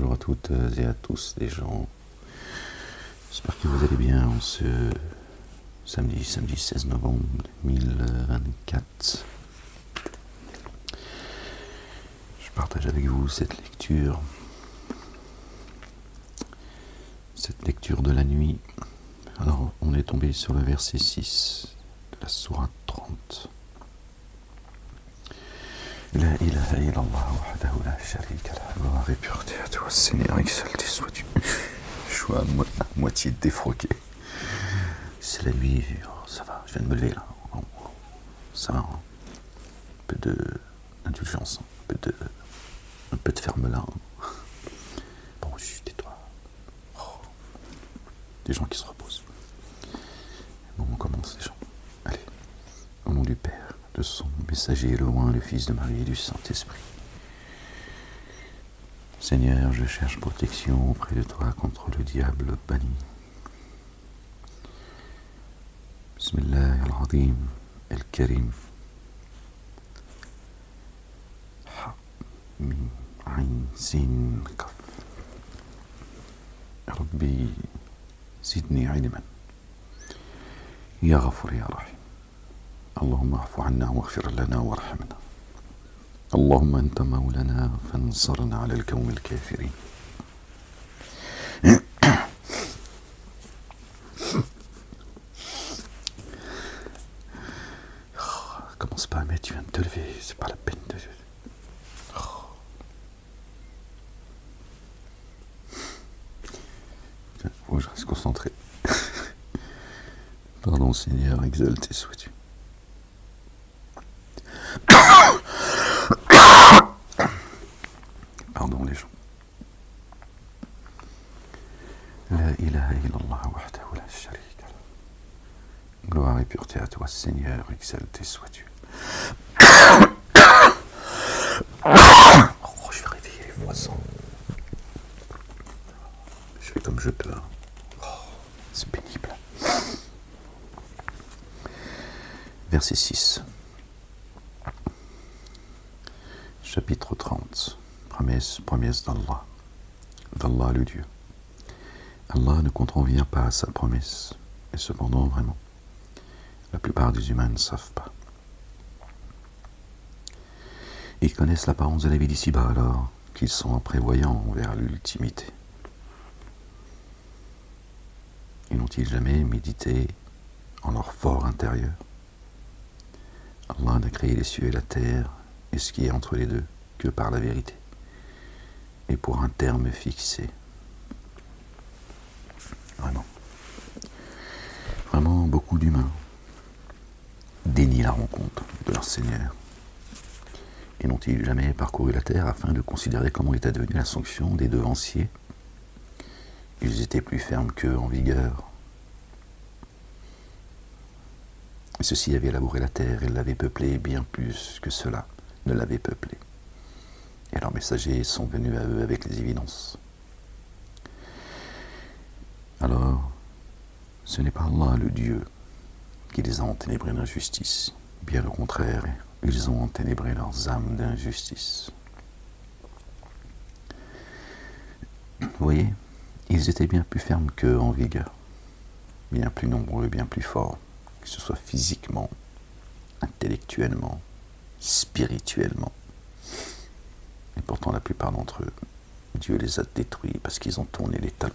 Bonjour à toutes et à tous les gens. J'espère que vous allez bien en ce samedi 16 novembre 2024. Je partage avec vous cette lecture de la nuit. Alors, on est tombé sur le verset 6 de la sourate 30. La ilaha illallah wahdahu la sharika lah. Gloire et pureté à toi, Seigneur, exalté sois-tu. Je suis à moitié défroqué. C'est la nuit, oh, ça va, je viens de me lever là. Oh, ça va, hein. Un peu d'indulgence, un peu de ferme-là. Bon, chut, tais-toi. Oh. Des gens qui se reposent. Bon, on commence les gens. Allez, au nom du Père, de son messager le loin, le Fils de Marie et du Saint-Esprit. Seigneur, je cherche protection auprès de toi contre le diable banni. Bismillah al-Azim al-Karim. Ha, min, ayn, sin, kaf. Rabbi, zidni ilman. Ya Ghafur ya Rahim. اللهم اعف عنا واغفر لنا وارحمنا اللهم أنت مولانا فانصرنا على القوم الكافرين. Commence pas, mais tu viens de te lever, c'est pas la peine de... Faut que je reste concentré. Pardon Seigneur, exalté sois-tu. Pardon les gens. La ilaha illallah wahdahu la sharika lah. Gloire et pureté à toi, Seigneur, exalté sois-tu. Oh, je vais réveiller les voisins. Je fais comme je peux. Oh, c'est pénible. Verset 6. Chapitre 30. Promesse d'Allah le Dieu. Allah ne contrevient pas à sa promesse, et cependant, vraiment, la plupart des humains ne savent pas. Ils connaissent l'apparence de la vie d'ici-bas alors qu'ils sont prévoyants vers l'ultimité. Et n'ont-ils jamais médité en leur fort intérieur? Allah n'a créé les cieux et la terre et ce qui est entre les deux que par la vérité et pour un terme fixé. Vraiment beaucoup d'humains dénient la rencontre de leur Seigneur. Et n'ont-ils jamais parcouru la terre afin de considérer comment était devenue la sanction des devanciers? Ils étaient plus fermes qu'eux en vigueur. Et ceux-ci avaient labouré la terre et l'avaient peuplée bien plus que cela ne l'avaient peuplée. Et leurs messagers sont venus à eux avec les évidences. Alors, ce n'est pas Allah le Dieu qui les a enténébrés d'injustice. Bien au contraire, ils ont enténébré leurs âmes d'injustice. Vous voyez, ils étaient bien plus fermes qu'eux en vigueur, bien plus nombreux, bien plus forts, que ce soit physiquement, intellectuellement, spirituellement. Et pourtant, la plupart d'entre eux, Dieu les a détruits parce qu'ils ont tourné les talons.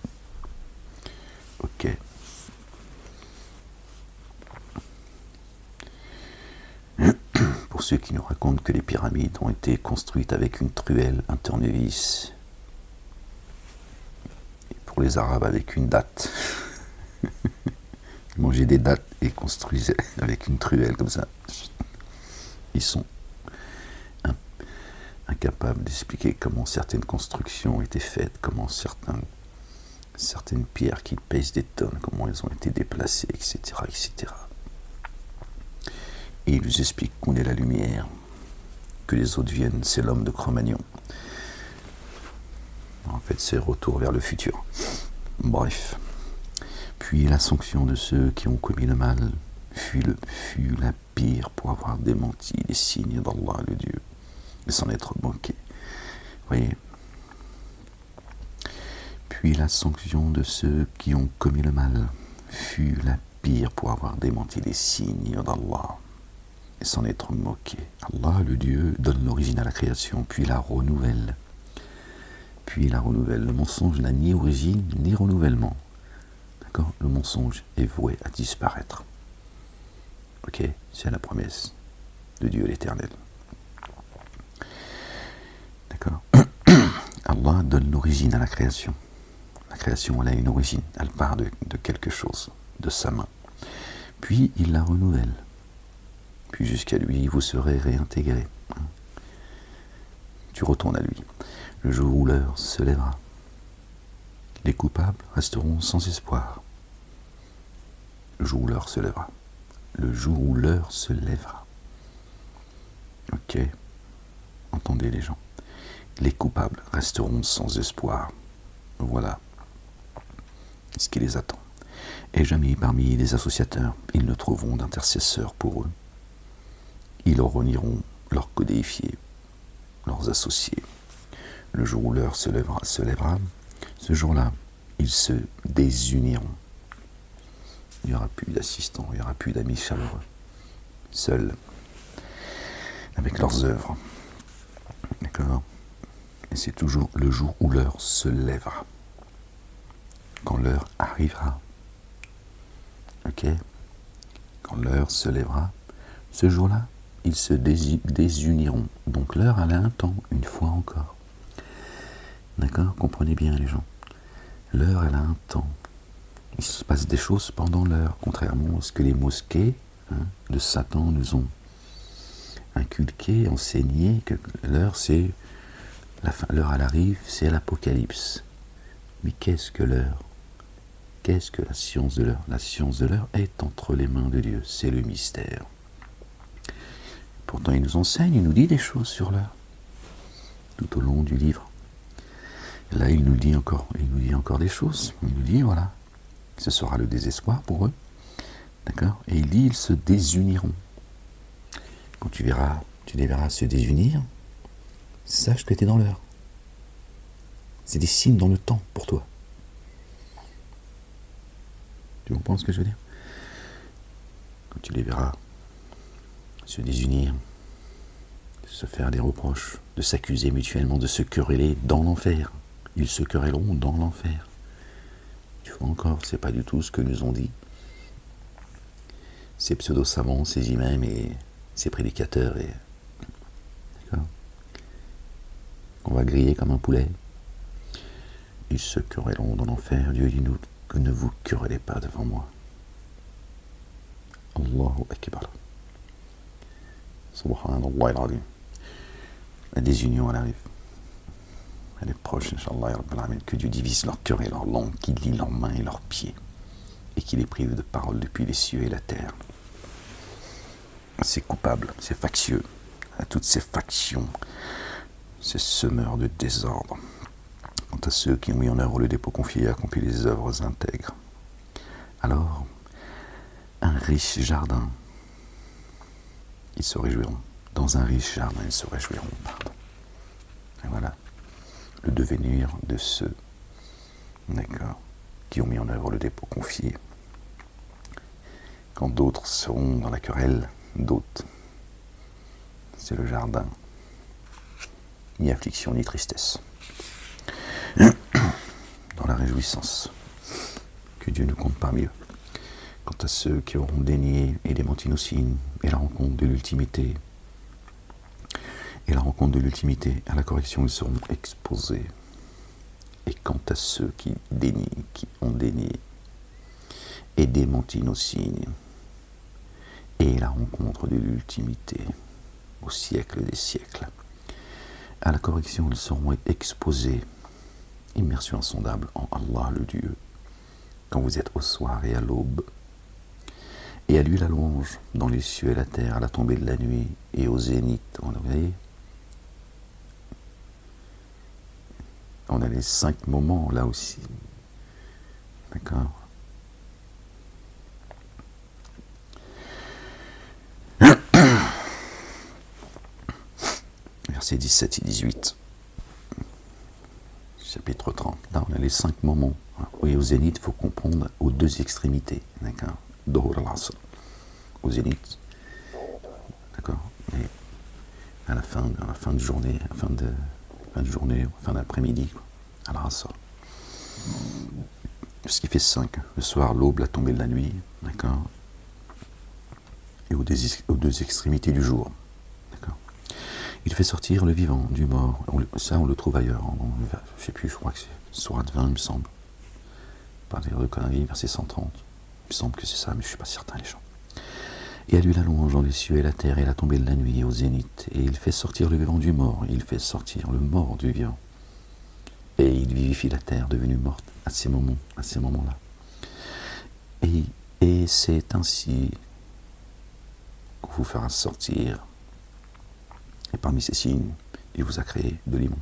Ok. Pour ceux qui nous racontent que les pyramides ont été construites avec une truelle, un tournevis, et pour les Arabes avec une date. Ils mangeaient des dattes et construisaient avec une truelle comme ça. Ils sont incapables d'expliquer comment certaines constructions étaient faites, comment certaines pierres qui pèsent des tonnes, comment elles ont été déplacées, etc., etc. Et ils nous expliquent qu'on est la lumière, que les autres viennent, c'est l'homme de Cro-Magnon. En fait, c'est retour vers le futur. Bref. Puis la sanction de ceux qui ont commis le mal fut la pire pour avoir démenti les signes d'Allah le Dieu et s'en être moqué. Vous voyez, Puis la sanction de ceux qui ont commis le mal fut la pire pour avoir démenti les signes d'Allah et s'en être moqué. Allah, le Dieu, donne l'origine à la création, puis la renouvelle. Le mensonge n'a ni origine ni renouvellement. D'accord? Le mensonge est voué à disparaître. Ok? C'est la promesse de Dieu l'Éternel. D'accord? Allah donne l'origine à la création. La création, elle a une origine. Elle part de quelque chose, de sa main. Puis, il la renouvelle. Puis, jusqu'à lui, vous serez réintégrés. Tu retournes à lui. Le jour où l'heure se lèvera, les coupables resteront sans espoir. Le jour où l'heure se lèvera. Le jour où l'heure se lèvera. Ok? Entendez les gens. Les coupables resteront sans espoir. Voilà ce qui les attend. Et jamais parmi les associateurs, ils ne trouveront d'intercesseurs pour eux. Ils leur renieront leurs codéifiés, leurs associés. Le jour où l'heure se lèvera, ce jour-là, ils se désuniront. Il n'y aura plus d'assistants, il n'y aura plus d'amis chaleureux. Seuls, avec leurs œuvres. D'accord? Et c'est toujours le jour où l'heure se lèvera. Quand l'heure arrivera. Ok? Quand l'heure se lèvera, ce jour-là, ils se désuniront. Donc l'heure, elle a un temps, une fois encore. D'accord? Comprenez bien les gens. L'heure, elle a un temps. Il se passe des choses pendant l'heure, contrairement à ce que les mosquées de Satan nous ont inculqué, enseigné, que l'heure, c'est la fin. L'heure, elle arrive, c'est l'apocalypse. Mais qu'est-ce que l'heure? Qu'est-ce que la science de l'heure? La science de l'heure est entre les mains de Dieu, c'est le mystère. Pourtant, il nous enseigne, il nous dit des choses sur l'heure, tout au long du livre. Et là, il nous dit encore des choses. Il nous dit, voilà, ce sera le désespoir pour eux. D'accord? Et il dit, ils se désuniront. Quand tu les verras se désunir, sache que tu es dans l'heure. C'est des signes dans le temps pour toi. Tu comprends ce que je veux dire? Quand tu les verras se désunir, se faire des reproches, de s'accuser mutuellement, de se quereller dans l'enfer. Ils se querelleront dans l'enfer. Tu vois encore, c'est pas du tout ce que nous ont dit ces pseudo-savants, ces imams et ces prédicateurs. D'accord? On va griller comme un poulet. Ils se querelleront dans l'enfer. Dieu dit nous que ne vous querellez pas devant moi. Allahu Akbar. Subhanallah al-Azim. La désunion, elle arrive. Elle est proche, Inch'Allah, que Dieu divise leur cœur et leur langue, qu'il lie leurs mains et leurs pieds, et qu'il les prive de parole depuis les cieux et la terre. Ces coupables, ces factieux, à toutes ces factions, ces semeurs de désordre, quant à ceux qui ont mis en œuvre le dépôt confié et accompli les œuvres intègres. Alors, un riche jardin, ils se réjouiront. Dans un riche jardin, ils se réjouiront. Pardon. Et voilà. Le devenir de ceux, d'accord, qui ont mis en œuvre le dépôt confié. Quand d'autres seront dans la querelle, d'autres, c'est le jardin, ni affliction ni tristesse. Dans la réjouissance, que Dieu nous compte parmi eux. Quant à ceux qui auront dénié et démenti nos signes, et la rencontre de l'ultimité, à la correction, ils seront exposés. Et quant à ceux qui ont dénié et démenti nos signes, et la rencontre de l'ultimité, au siècle des siècles, à la correction, ils seront exposés, immersion insondable en Allah le Dieu, quand vous êtes au soir et à l'aube, et à lui la louange dans les cieux et la terre, à la tombée de la nuit et au zénith. Vous voyez, on a les 5 moments là aussi. D'accord? Versets 17 et 18. chapitre 30. Là, on a les 5 moments. Et au zénith, il faut comprendre aux 2 extrémités. D'accord. Dohur al-Asr. Au zénith. D'accord. Et à la fin de journée, fin d'après-midi, à l'Asr. Ce qui fait 5. Le soir, l'aube, la tombée de la nuit. D'accord. Et aux 2 extrémités du jour. D'accord. Il fait sortir le vivant du mort. Ça, on le trouve ailleurs. Je ne sais plus, je crois que c'est Sourate 20, il me semble. Pas dire de conneries, verset 130. Il me semble que c'est ça, mais je ne suis pas certain, les gens. Et à lui la louange dans les cieux et la terre et la tombée de la nuit et au zénith. Et il fait sortir le vivant du mort. Et il fait sortir le mort du vivant. Et il vivifie la terre devenue morte à ces moments-là. Et c'est ainsi qu'on vous fera sortir. Et parmi ces signes, il vous a créé de limon.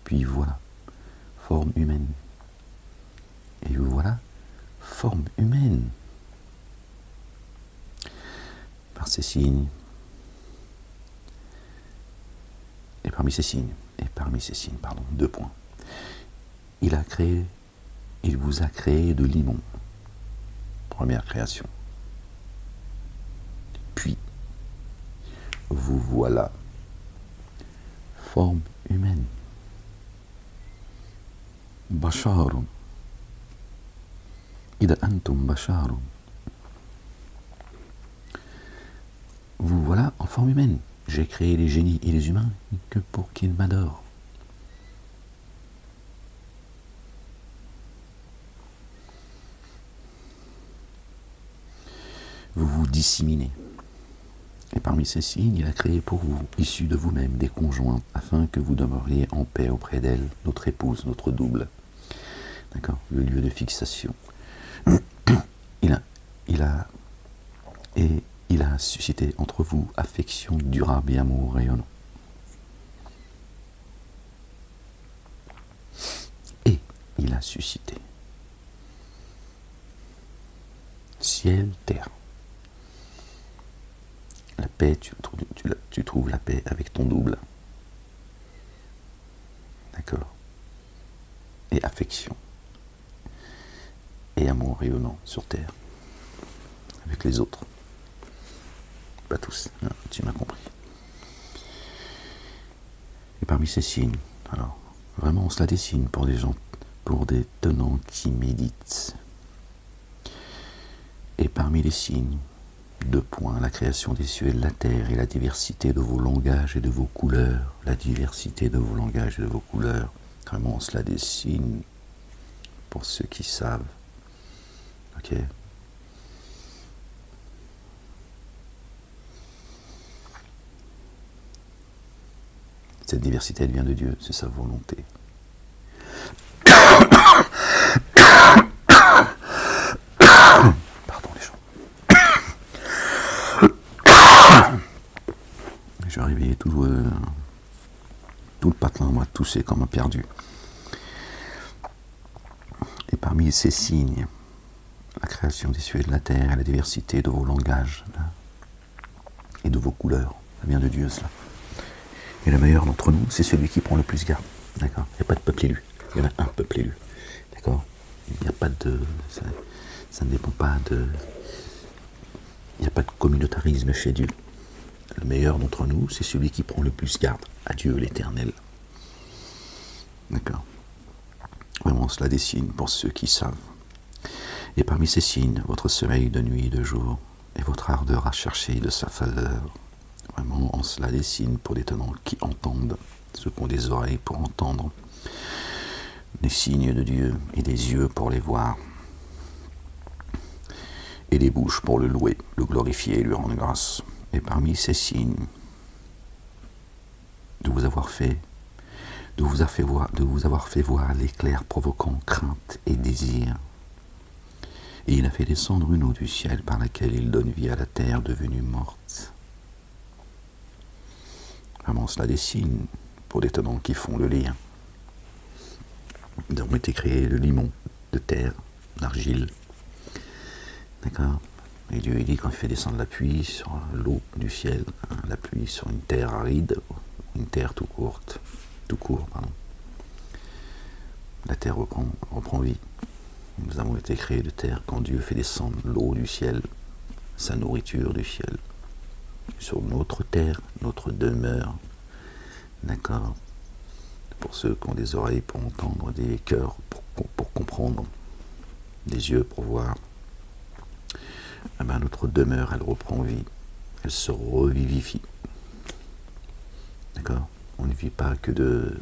Puis voilà, forme humaine. Et vous voilà, forme humaine. Par ces signes, et parmi ces signes, 2 points. Il vous a créé de limon. Première création. Puis, vous voilà, forme humaine. Basharun. Ida antum basharun. Vous voilà en forme humaine. J'ai créé les génies et les humains que pour qu'ils m'adorent. Vous vous disséminez. Et parmi ces signes, il a créé pour vous, issus de vous-même, des conjoints, afin que vous demeuriez en paix auprès d'elle, notre épouse, notre double. D'accord. Le lieu de fixation. Il a suscité entre vous affection durable et amour rayonnant. Et il a suscité ciel, terre. La paix, tu trouves la paix avec ton double. D'accord. Et affection. Et amour rayonnant sur terre. Avec les autres. Pas tous, hein, tu m'as compris. Et parmi ces signes, alors, vraiment, cela dessine pour des gens, pour des tenants qui méditent. Et parmi les signes, 2 points, la création des cieux et de la terre et la diversité de vos langages et de vos couleurs. La diversité de vos langages et de vos couleurs. Vraiment, cela dessine pour ceux qui savent. Ok. Cette diversité, elle vient de Dieu, c'est sa volonté. Pardon les gens. Je suis arrivé tout le patelin, moi, toussé comme un perdu. Et parmi ces signes, la création des cieux et de la terre, et la diversité de vos langages et de vos couleurs, ça vient de Dieu cela. Et le meilleur d'entre nous, c'est celui qui prend le plus garde. D'accord. Il n'y a pas de peuple élu. Il y en a un peuple élu. D'accord. Il n'y a pas de... Ça ne dépend pas de... Il n'y a pas de communautarisme chez Dieu. Le meilleur d'entre nous, c'est celui qui prend le plus garde à Dieu l'Éternel. D'accord. Vraiment, cela dessine pour ceux qui savent. Et parmi ces signes, votre sommeil de nuit et de jour, et votre ardeur à chercher de sa faveur. Vraiment, en cela dessine pour des tenants qui entendent, ceux qui ont des oreilles pour entendre, des signes de Dieu et des yeux pour les voir, et des bouches pour le louer, le glorifier et lui rendre grâce. Et parmi ces signes, de vous avoir fait voir l'éclair provoquant crainte et désir. Et il a fait descendre une eau du ciel par laquelle il donne vie à la terre devenue morte. Vraiment, cela dessine pour des tenants qui font le lien. Nous avons été créés de limon, de terre, d'argile. D'accord. Et Dieu il dit quand il fait descendre la pluie sur l'eau du ciel, hein, la pluie sur une terre aride, une terre tout court, pardon. la terre reprend vie. Nous avons été créés de terre quand Dieu fait descendre l'eau du ciel, sa nourriture du ciel, sur notre terre, notre demeure. D'accord? Pour ceux qui ont des oreilles pour entendre, des cœurs pour comprendre, des yeux pour voir, eh bien, notre demeure, elle reprend vie, elle se revivifie. D'accord? On ne vit pas que de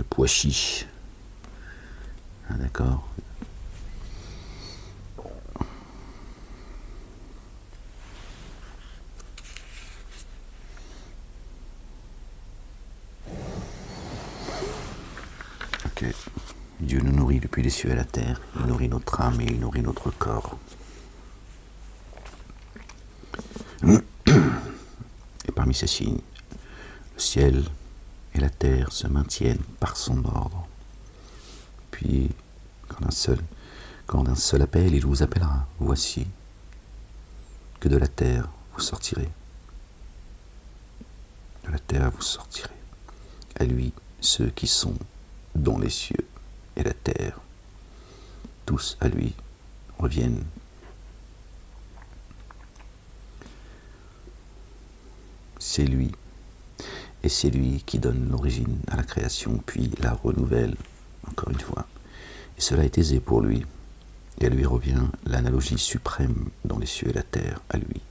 pois chiches. Ah, d'accord? Ok. Dieu nous nourrit depuis les cieux et la terre. Il nourrit notre âme et il nourrit notre corps. Et parmi ces signes, le ciel et la terre se maintiennent par son ordre. Puis, quand d'un seul appel, il vous appellera. Voici que de la terre vous sortirez. De la terre vous sortirez. À lui, ceux qui sont dans les cieux et la terre, tous à lui reviennent. C'est lui, et c'est lui qui donne l'origine à la création, puis la renouvelle, encore une fois. Et cela est aisé pour lui, et à lui revient l'analogie suprême dans les cieux et la terre, à lui.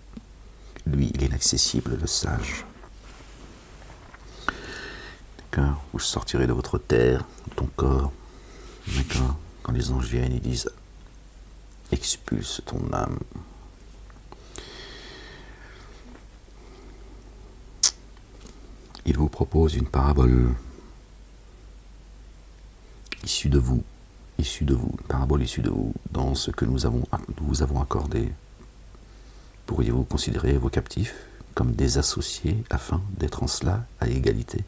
Lui, il est inaccessible, le sage. D'accord? Vous sortirez de votre terre, de ton corps. D'accord? Quand les anges viennent, ils disent « Expulse ton âme ». Il vous propose une parabole issue de vous, une parabole issue de vous, dans ce que nous vous avons accordé. Pourriez-vous considérer vos captifs comme des associés afin d'être en cela à égalité?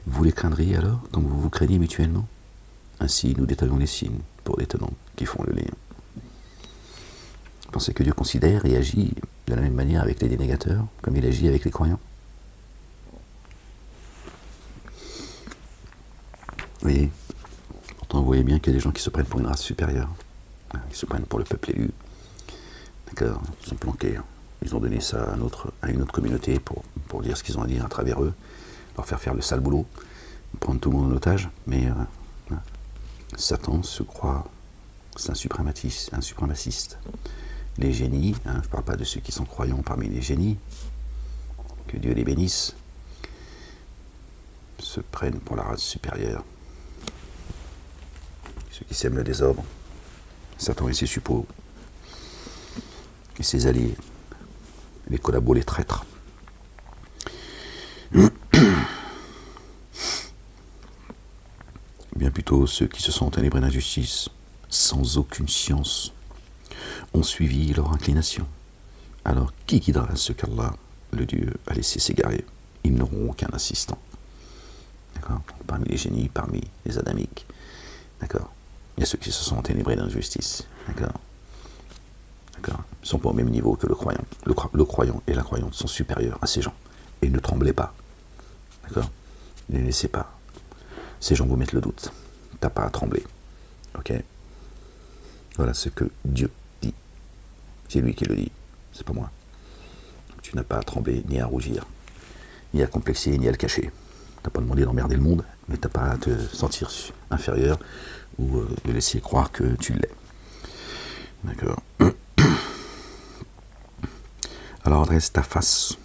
Vous les craindriez alors, comme vous vous craignez mutuellement? Ainsi, nous détaillons les signes pour les tenants qui font le lien. Pensez que Dieu considère et agit de la même manière avec les dénégateurs, comme il agit avec les croyants? Vous voyez, pourtant vous voyez bien qu'il y a des gens qui se prennent pour une race supérieure. Ils se prennent pour le peuple élu. D'accord? Ils sont planqués. Ils ont donné ça à une autre communauté pour dire ce qu'ils ont à dire à travers eux, leur faire le sale boulot, prendre tout le monde en otage. Mais Satan se croit, c'est un suprémaciste. Les génies, je ne parle pas de ceux qui sont croyants parmi les génies, que Dieu les bénisse, se prennent pour la race supérieure. Ceux qui sèment le désordre, Satan et ses suppôts, et ses alliés, les collabos, les traîtres. Bien plutôt ceux qui se sont enténébrés d'injustice, sans aucune science, ont suivi leur inclination. Alors qui guidera ceux qu'Allah, le Dieu, a laissé s'égarer? Ils n'auront aucun assistant. D'accord? Parmi les génies, parmi les adamiques. D'accord? Il y a ceux qui se sont enténébrés d'injustice. D'accord? D'accord? Ils ne sont pas au même niveau que le croyant. Le croyant et la croyante sont supérieurs à ces gens. Et ne tremblez pas. D'accord? Ne les laissez pas. Ces gens vous mettent le doute. T'as pas à trembler. Ok? Voilà ce que Dieu dit. C'est lui qui le dit. C'est pas moi. Tu n'as pas à trembler, ni à rougir, ni à complexer, ni à le cacher. T'as pas demandé d'emmerder le monde, mais t'as pas à te sentir inférieur ou de laisser croire que tu l'es. D'accord? Alors adresse ta face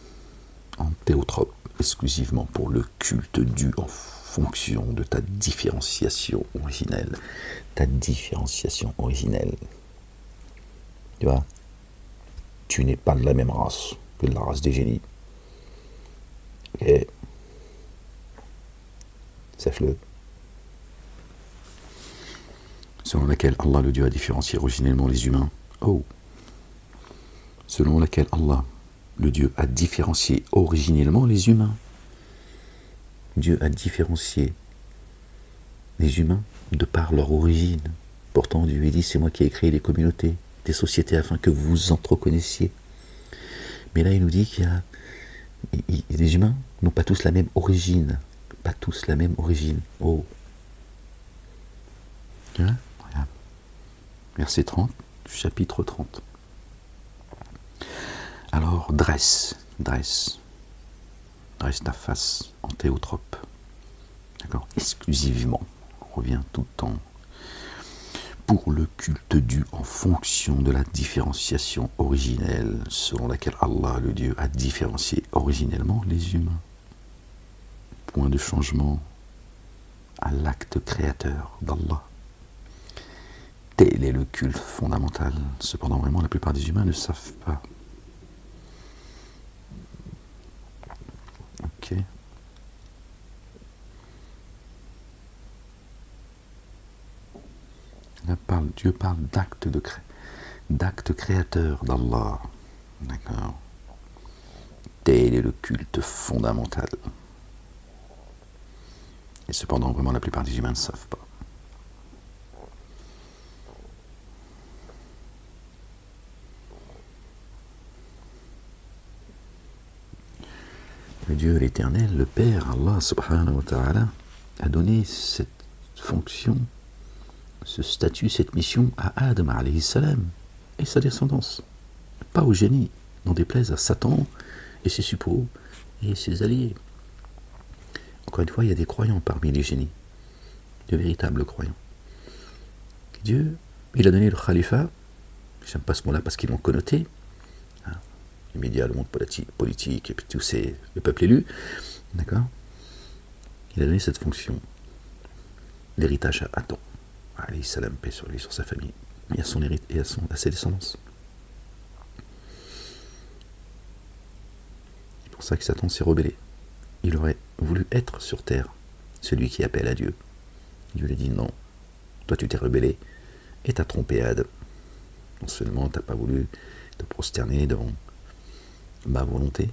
en théotrope exclusivement pour le culte dû en fonction de ta différenciation originelle. Ta différenciation originelle. Tu vois? Tu n'es pas de la même race que de la race des génies. Ok? Sache-le. Selon laquelle Allah le Dieu a différencié originellement les humains. Oh. Selon laquelle Allah le Dieu a différencié originellement les humains. Dieu a différencié les humains de par leur origine. Pourtant Dieu dit c'est moi qui ai créé les communautés, des sociétés afin que vous vous entreconnaissiez. Mais là il nous dit qu'il y a les humains n'ont pas tous la même origine. Pas tous la même origine. Oh. Hein? Regarde. Verset 30, chapitre 30. Alors, dresse ta face en théotrope. D'accord? Exclusivement. On revient tout le temps. Pour le culte dû en fonction de la différenciation originelle selon laquelle Allah, le Dieu, a différencié originellement les humains. Point de changement à l'acte créateur d'Allah. Tel est le culte fondamental. Cependant, vraiment, la plupart des humains ne savent pas. Ok. Là, Dieu parle d'acte créateur d'Allah. D'accord. Tel est le culte fondamental. Et cependant, vraiment, la plupart des humains ne savent pas. Le Dieu l'Éternel, le Père, Allah subhanahu wa ta'ala, a donné cette fonction, ce statut, cette mission à Adam alayhi salam et sa descendance. Pas au génie, n'en déplaise à Satan et ses suppôts et ses alliés. Encore une fois, il y a des croyants parmi les génies, de véritables croyants. Dieu, il a donné le khalifa, j'aime pas ce mot-là parce qu'ils l'ont connoté, les médias, le monde politique, et puis tous le peuple élu, d'accord? Il a donné cette fonction, l'héritage à Adam, alayhi salam, paix sur lui, sur sa famille, et à son et à ses descendants. C'est pour ça que Satan s'est rebellé. Il aurait voulu être sur terre, celui qui appelle à Dieu. Dieu lui a dit non, toi tu t'es rebellé et t'as trompé Adam. Non seulement t'as pas voulu te prosterner devant ma volonté,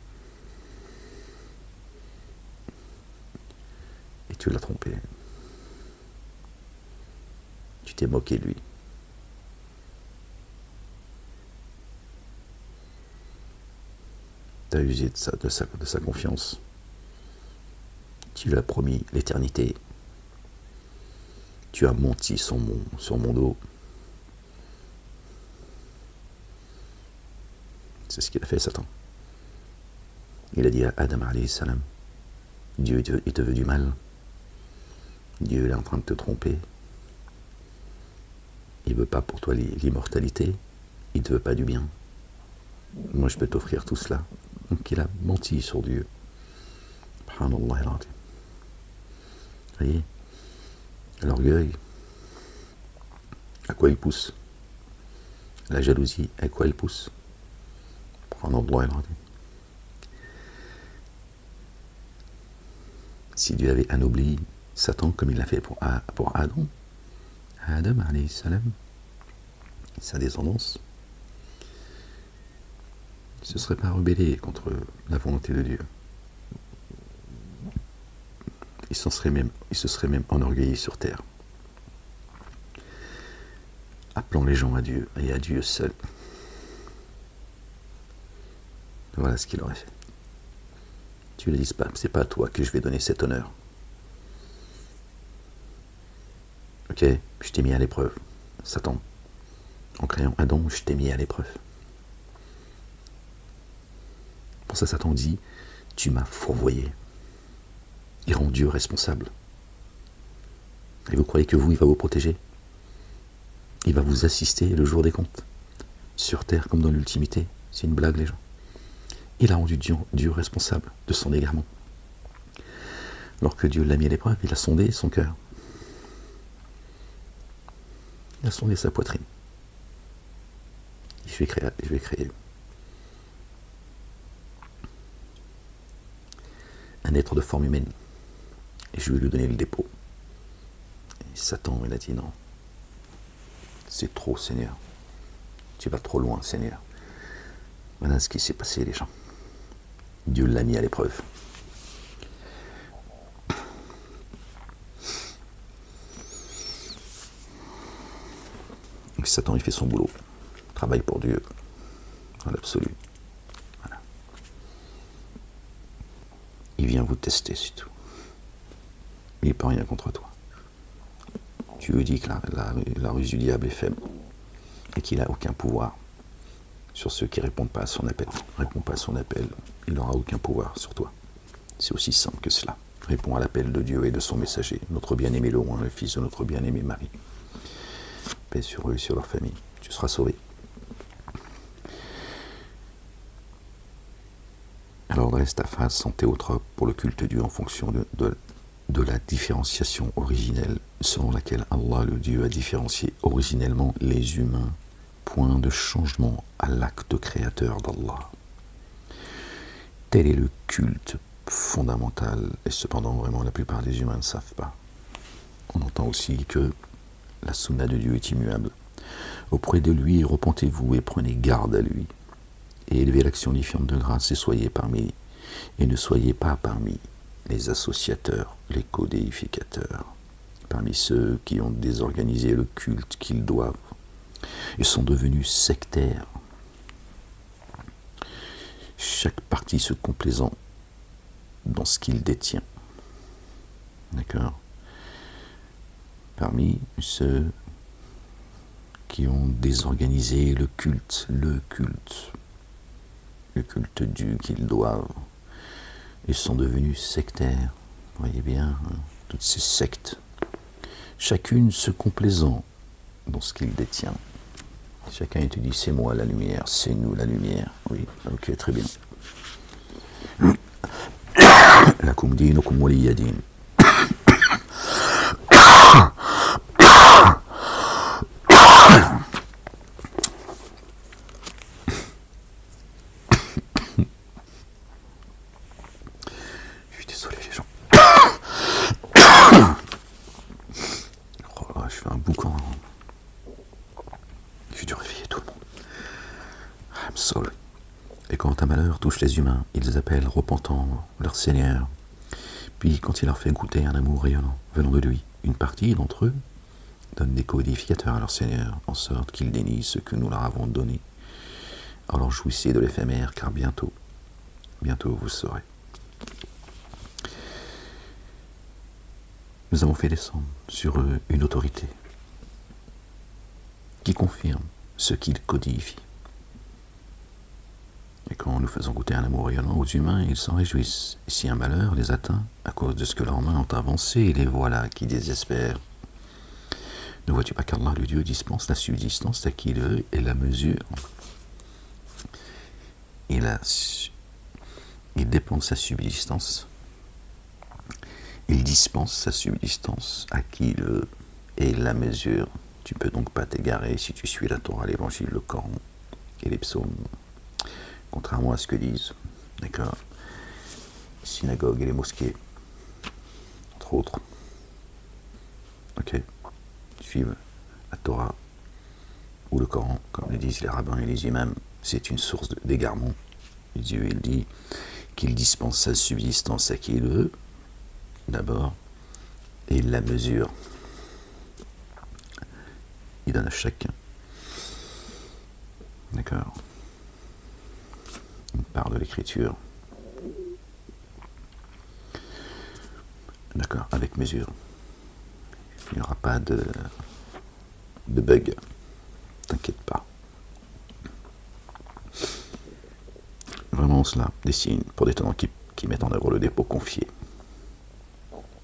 et tu l'as trompé. Tu t'es moqué de lui. Tu as usé de sa confiance. Tu lui as promis l'éternité. Tu as menti sur mon dos. C'est ce qu'il a fait, Satan. Il a dit à Adam alayhi salam, Dieu il te veut du mal. Dieu est en train de te tromper. Il ne veut pas pour toi l'immortalité. Il ne te veut pas du bien. Moi, je peux t'offrir tout cela. Donc, il a menti sur Dieu. Subhanallah al-Azim. Vous voyez, l'orgueil, à quoi il pousse? La jalousie, à quoi elle pousse? Subhanallah al-Azim. Si Dieu avait anobli Satan comme il l'a fait pour Adam, Adam alayhi salam, sa descendance, il ne se serait pas rebellé contre la volonté de Dieu. Il se serait même enorgueilli sur terre, appelant les gens à Dieu et à Dieu seul. Voilà ce qu'il aurait fait. Tu ne dis pas, c'est pas à toi que je vais donner cet honneur. Ok, je t'ai mis à l'épreuve, Satan. En créant Adam, je t'ai mis à l'épreuve. Pour ça, Satan dit, tu m'as fourvoyé et rend Dieu responsable. Et vous croyez que il va vous protéger? Il va vous assister le jour des comptes, sur terre comme dans l'ultimité. C'est une blague, les gens. Il a rendu Dieu responsable de son égarement. Alors que Dieu l'a mis à l'épreuve, il a sondé son cœur. Il a sondé sa poitrine. Je vais créer un être de forme humaine. Et je vais lui donner le dépôt. Et Satan, il a dit non. C'est trop, Seigneur. Tu vas trop loin, Seigneur. Voilà ce qui s'est passé, les gens. Dieu l'a mis à l'épreuve. Et Satan, il fait son boulot. Il travaille pour Dieu. Dans l'absolu. Voilà. Il vient vous tester, c'est tout. Il ne peut rien contre toi. tu lui dis que la ruse du diable est faible et qu'il n'a aucun pouvoir sur ceux qui ne répondent pas à son appel. Réponds pas à son appel, il n'aura aucun pouvoir sur toi. C'est aussi simple que cela. Réponds à l'appel de Dieu et de son messager, notre bien-aimé le roi, le fils de notre bien-aimé Marie. Paix sur eux et sur leur famille. Tu seras sauvé. Alors dresse ta face en théotrope pour le culte Dieu en fonction de la différenciation originelle selon laquelle Allah le Dieu a différencié originellement les humains. Point de changement à l'acte créateur d'Allah. Tel est le culte fondamental, et cependant vraiment la plupart des humains ne savent pas. On entend aussi que la sunna de Dieu est immuable. Auprès de lui, repentez-vous et prenez garde à lui. Et élevez l'action différente de grâce et ne soyez pas parmi les associateurs, les codéificateurs, parmi ceux qui ont désorganisé le culte qu'ils doivent. Ils sont devenus sectaires, chaque partie se complaisant dans ce qu'il détient. D'accord? Parmi ceux qui ont désorganisé le culte dû qu'ils doivent, ils sont devenus sectaires. Vous voyez bien, hein, toutes ces sectes, chacune se complaisant dans ce qu'il détient. Chacun étudie, c'est moi la lumière, c'est nous la lumière. Oui, ok, très bien. Lakum dinukum waliya din. Je suis désolé les gens. Oh là, je fais un boucan. J'ai dû réveiller tout le monde. I'm sorry. Et quand un malheur touche les humains, ils appellent repentant leur Seigneur. Puis quand il leur fait goûter un amour rayonnant venant de lui, une partie d'entre eux donne des codificateurs à leur Seigneur, en sorte qu'ils dénient ce que nous leur avons donné. Alors jouissez de l'éphémère, car bientôt vous saurez. Nous avons fait descendre sur eux une autorité qui confirme ce qu'ils codifient. Et quand nous faisons goûter un amour rayonnant aux humains, ils s'en réjouissent. Et si un malheur les atteint, à cause de ce que leurs mains ont avancé, les voilà qui désespèrent. Ne vois-tu pas qu'Allah, le Dieu, dispense la subsistance à qui il veut et la mesure? Il dépense sa subsistance. Il dispense sa subsistance à qui il veut et la mesure. Tu peux donc pas t'égarer si tu suis la Torah, l'Évangile, le Coran et les psaumes. Contrairement à ce que disent, d'accord, les synagogues et les mosquées, entre autres. Ok, suivre la Torah ou le Coran, comme le disent les rabbins et les imams, c'est une source d'égarement. Dieu, il dit qu'il dispense sa subsistance à qui il veut, d'abord, et il la mesure. Il donne à chacun. D'accord. Une part de l'écriture. D'accord, avec mesure. Il n'y aura pas de bug. T'inquiète pas. Vraiment cela, des signes pour des tenants qui mettent en œuvre le dépôt confié.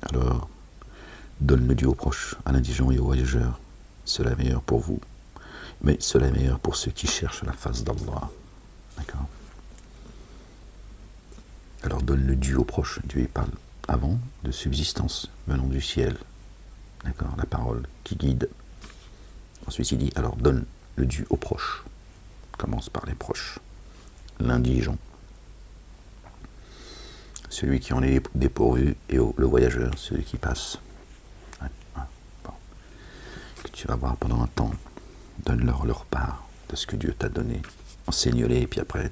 Alors, donne le Dieu aux proches, à l'indigent et aux voyageurs. Cela est meilleur pour vous, mais cela est meilleur pour ceux qui cherchent la face d'Allah. D'accord? Alors donne le Dieu aux proches. Dieu il parle avant de subsistance venant du ciel. D'accord? La parole qui guide. Ensuite il dit, alors donne le Dieu aux proches. Commence par les proches. L'indigent. Celui qui en est dépourvu et le voyageur, celui qui passe. Bon. Que tu vas voir pendant un temps. Donne-leur leur part de ce que Dieu t'a donné. Enseigne-les et puis après,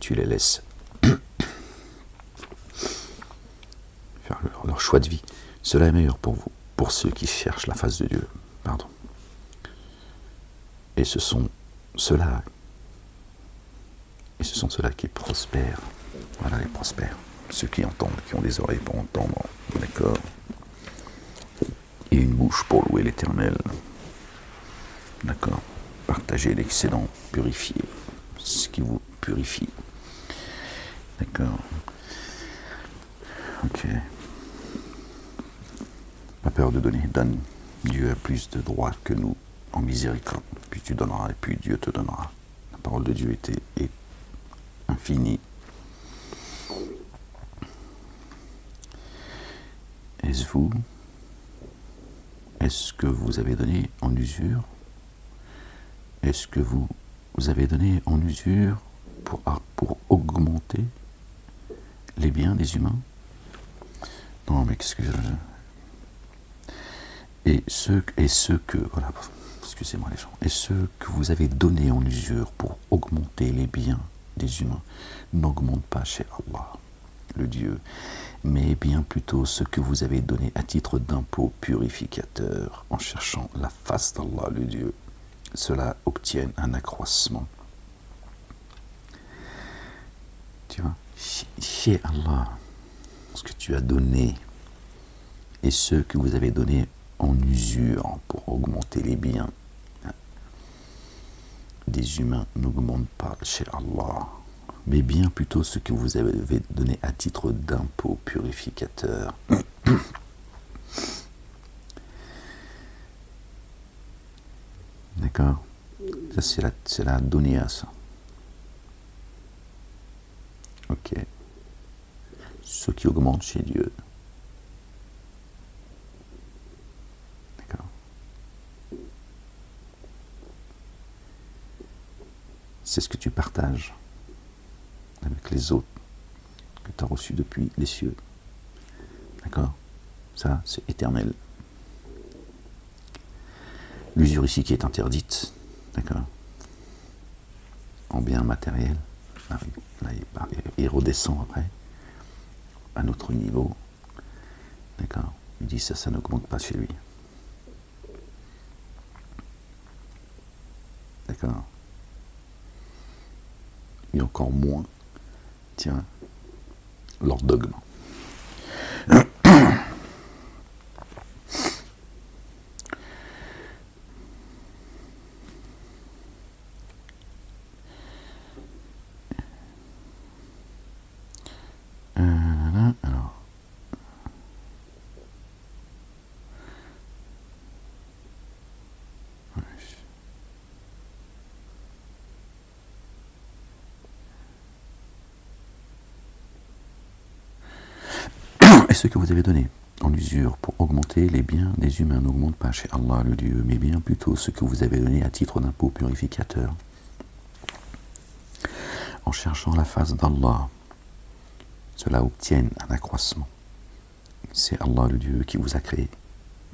tu les laisses faire leur choix de vie. Cela est meilleur pour vous, pour ceux qui cherchent la face de Dieu. Pardon. Et ce sont ceux-là qui prospèrent. Voilà les prospères. Ceux qui entendent, qui ont des oreilles pour entendre. D'accord? Et une bouche bouche pour louer l'Éternel. D'accord. Partagez l'excédent, purifiez ce qui vous purifie. D'accord. Ok. Pas peur de donner. Donne. Dieu a plus de droits que nous en miséricorde. Puis tu donneras et puis Dieu te donnera. La parole de Dieu est infinie. Est-ce que vous avez donné en usure? Est-ce que vous avez donné en usure pour augmenter les biens des humains? Non, mais excusez-moi. Et ceux que vous avez donné en usure pour augmenter les biens des humains n'augmentent pas chez Allah, le Dieu, mais bien plutôt ce que vous avez donné à titre d'impôt purificateur en cherchant la face d'Allah, le Dieu. Cela obtienne un accroissement. Tu vois, chez Allah, ce que tu as donné et ce que vous avez donné en usure pour augmenter les biens des humains n'augmente pas chez Allah, mais bien plutôt ce que vous avez donné à titre d'impôt purificateur. D'accord? Ça, c'est la dunya, ça. Ok. Ce qui augmente chez Dieu. D'accord? C'est ce que tu partages avec les autres que tu as reçus depuis les cieux. D'accord? Ça, c'est éternel. L'usure ici qui est interdite, d'accord, en bien matériel, là, il redescend après, à notre niveau, d'accord, il dit ça n'augmente pas chez lui. D'accord. Et encore moins, tiens, leur dogme. Alors. Et ce que vous avez donné en usure pour augmenter les biens des humains n'augmente pas chez Allah le Dieu, mais bien plutôt ce que vous avez donné à titre d'impôt purificateur, en cherchant la face d'Allah. Cela obtienne un accroissement. C'est Allah le Dieu qui vous a créé,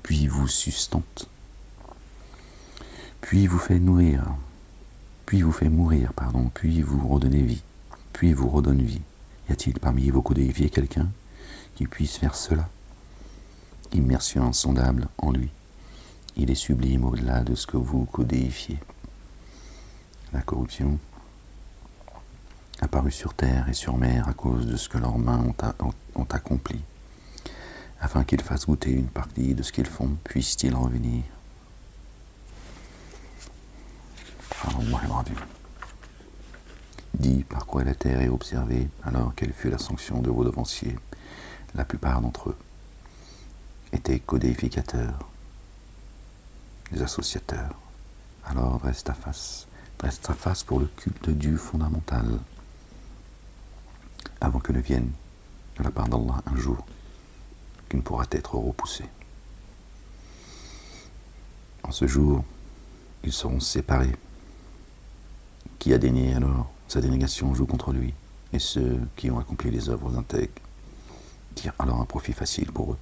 puis vous sustente, puis vous fait nourrir, puis vous fait mourir, puis vous redonnez vie, puis vous redonne vie. Y a-t-il parmi vos codéifiés quelqu'un qui puisse faire cela? Immersion insondable en lui. Il est sublime au-delà de ce que vous codéifiez. La corruption apparut sur terre et sur mer à cause de ce que leurs mains ont accompli, afin qu'ils fassent goûter une partie de ce qu'ils font, puissent-ils revenir. Dis par quoi la terre est observée, alors quelle fut la sanction de vos devanciers. La plupart d'entre eux étaient codéificateurs, des associateurs. Alors dresse ta face pour le culte de Dieu fondamental, avant que ne vienne de la part d'Allah un jour qui ne pourra être repoussé. En ce jour, ils seront séparés. Qui a dénié alors sa dénégation joue contre lui, et ceux qui ont accompli les œuvres intègres tirent alors un profit facile pour eux.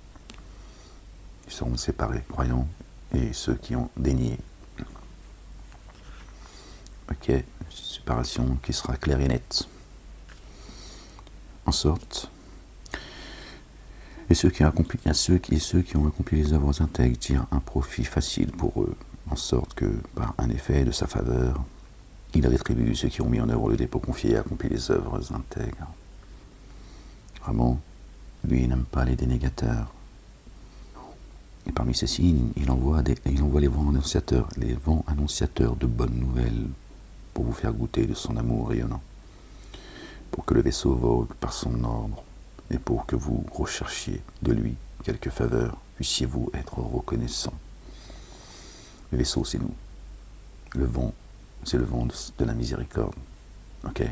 Ils seront séparés, croyants, et ceux qui ont dénié. Ok, séparation qui sera claire et nette. En sorte, et ceux qui ont accompli les œuvres intègres tirent un profit facile pour eux, en sorte que, par un effet de sa faveur, il rétribue ceux qui ont mis en œuvre le dépôt confié et accompli les œuvres intègres. Vraiment, lui, il n'aime pas les dénégateurs. Et parmi ces signes, il envoie les vents annonciateurs de bonnes nouvelles pour vous faire goûter de son amour rayonnant, pour que le vaisseau vogue par son ordre et pour que vous recherchiez de lui quelques faveurs, puissiez-vous être reconnaissant. Le vaisseau, c'est nous. Le vent, c'est le vent de la miséricorde. Ok.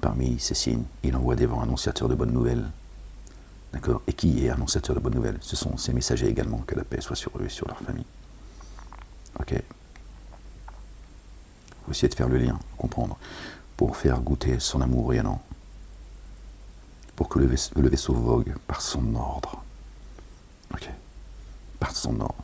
Parmi ces signes, il envoie des vents annonciateurs de bonnes nouvelles. D'accord. Et qui est annonciateur de bonnes nouvelles? Ce sont ces messagers également, que la paix soit sur eux et sur leur famille. Ok. Vous essayez de faire le lien, comprendre, pour faire goûter son amour rayonnant, pour que le vaisseau vogue par son ordre. Ok. Par son ordre.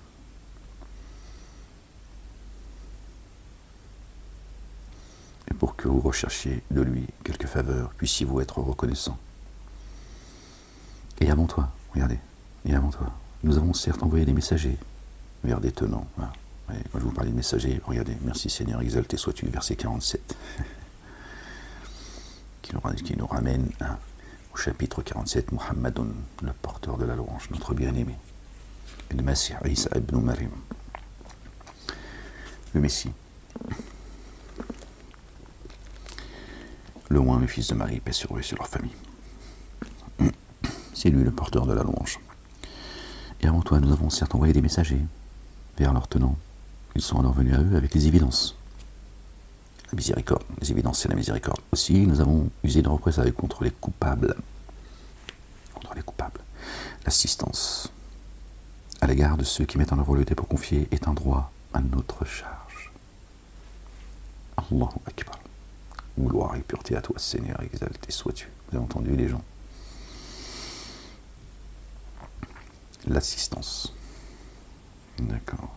Et pour que vous recherchiez de lui quelques faveurs, puissiez-vous être reconnaissant. Et avant toi, regardez, et avant toi, nous avons certes envoyé des messagers vers des tenants. Voilà. Et quand je vous parlais de messagers, regardez, merci Seigneur, exalté sois-tu, verset 47, qui nous ramène au chapitre 47, Muhammadun, le porteur de la louange, notre bien-aimé, et le Messie Isa ibn Maryam, le Messie, le loin, le fils de Marie, paix sur eux et sur leur famille. C'est lui le porteur de la louange. Et avant toi, nous avons certes envoyé des messagers vers leurs tenants. Ils sont alors venus à eux avec les évidences. La miséricorde. Les évidences, c'est la miséricorde. Aussi, nous avons usé de représailles contre les coupables. Contre les coupables. L'assistance à l'égard de ceux qui mettent en œuvre le dépôt confié est un droit à notre charge. Allahu Akbar. Gloire et pureté à toi, Seigneur, exalté sois-tu. Vous avez entendu les gens? L'assistance. D'accord.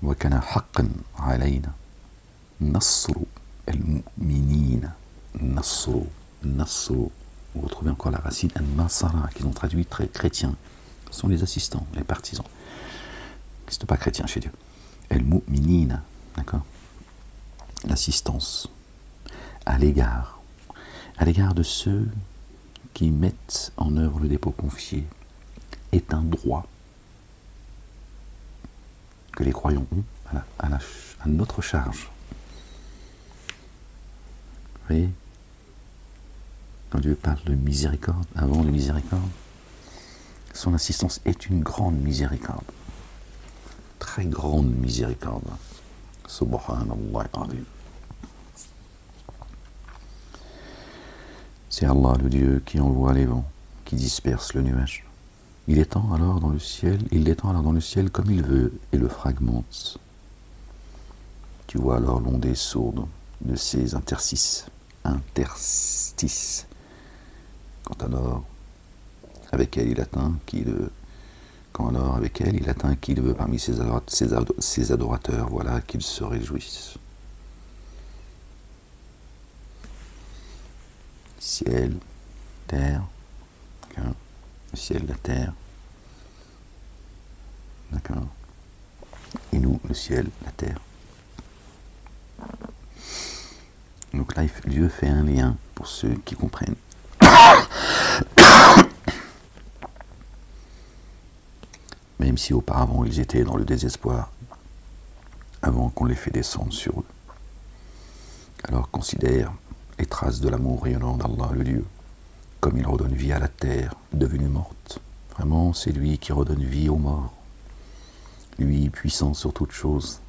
وكان حقا علينا نصر المؤمنين. نصر. Vous retrouvez encore la racine an-nasara, qu'ils ont traduit très chrétien. Ce sont les assistants, les partisans. C'est pas chrétien chez Dieu. El-mu'minina, d'accord. L'assistance à l'égard de ceux qui mettent en œuvre le dépôt confié est un droit que les croyants ont à notre charge. Vous voyez, quand Dieu parle de miséricorde, avant de miséricorde, son assistance est une grande miséricorde. Très grande miséricorde. Subhanallah azim. C'est Allah le Dieu qui envoie les vents, qui disperse le nuage. Il l'étend alors dans le ciel comme il veut et le fragmente. Tu vois alors l'ondée sourde de ses interstices. Quand alors avec elle il atteint qui le veut parmi ses adorateurs, voilà qu'ils se réjouissent. Ciel, terre, d'accord. Le ciel, la terre, d'accord. Et nous, le ciel, la terre. Donc là, Dieu fait un lien pour ceux qui comprennent. Même si auparavant ils étaient dans le désespoir, avant qu'on les fait descendre sur eux. Alors considère les traces de l'amour rayonnant d'Allah le Dieu, comme il redonne vie à la terre devenue morte. Vraiment, c'est lui qui redonne vie aux morts. Lui, puissant sur toute chose.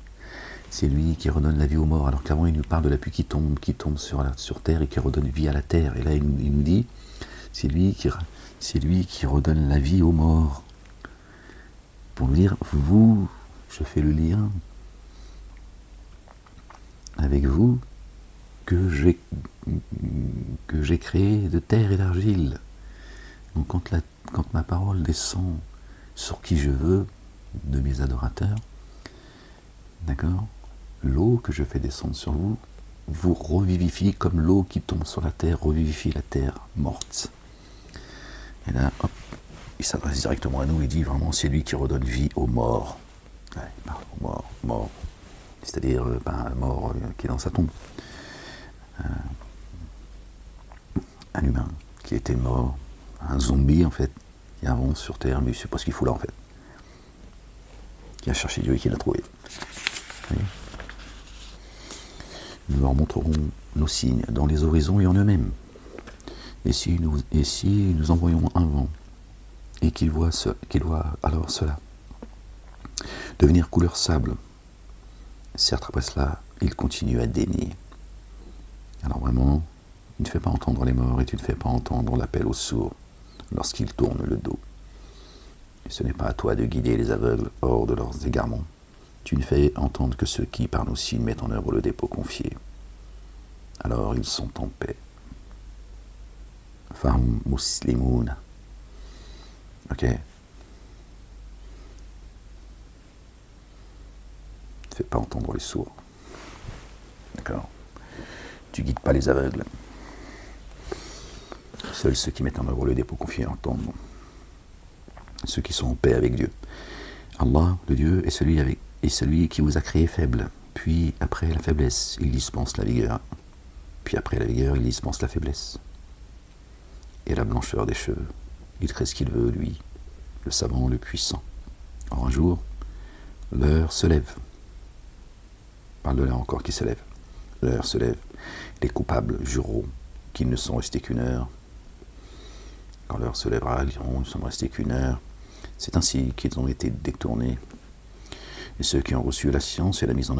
C'est lui qui redonne la vie aux morts, alors qu'avant il nous parle de la pluie qui tombe sur terre et qui redonne vie à la terre. Et là il nous dit, c'est lui qui redonne la vie aux morts. Pour nous dire, vous, je fais le lien avec vous que j'ai créé de terre et d'argile. Donc quand ma parole descend sur qui je veux, de mes adorateurs, d'accord, l'eau que je fais descendre sur vous, vous revivifie comme l'eau qui tombe sur la terre revivifie la terre morte. Et là, hop, il s'adresse directement à nous et dit vraiment c'est lui qui redonne vie aux morts. Ouais, il parle aux morts. C'est-à-dire pas un mort qui est dans sa tombe. un humain qui était mort, un zombie en fait, qui avance sur Terre, mais il ne sait pas ce qu'il fout là en fait. Qui a cherché Dieu et qui l'a trouvé. Nous leur montrerons nos signes dans les horizons et en eux-mêmes. Et si nous envoyons un vent, et qu'il voit alors cela devenir couleur sable, certes après cela, il continue à dénier. Alors vraiment, tu ne fais pas entendre les morts et tu ne fais pas entendre l'appel aux sourds lorsqu'ils tournent le dos. Et ce n'est pas à toi de guider les aveugles hors de leurs égarements. Tu ne fais entendre que ceux qui, par nos signes, mettent en œuvre le dépôt confié. Alors ils sont en paix. Fahum muslimoun. Ok. Ne fais pas entendre les sourds. D'accord. Tu guides pas les aveugles. Seuls ceux qui mettent en œuvre le dépôt confié entendent. Ceux qui sont en paix avec Dieu. Allah, le Dieu, est celui qui vous a créé faible. Puis, après la faiblesse, il dispense la vigueur. Puis, après la vigueur, il dispense la faiblesse. Et la blancheur des cheveux. Il crée ce qu'il veut, lui, le savant, le puissant. Or, un jour, l'heure se lève. Parle de l'heure encore qui se lève. L'heure se lève. Les coupables jureront qu'ils ne sont restés qu'une heure. Quand l'heure se lèvera, ils diront, nous ne sommes restés qu'une heure. C'est ainsi qu'ils ont été détournés. Et ceux qui ont reçu la science et la mise en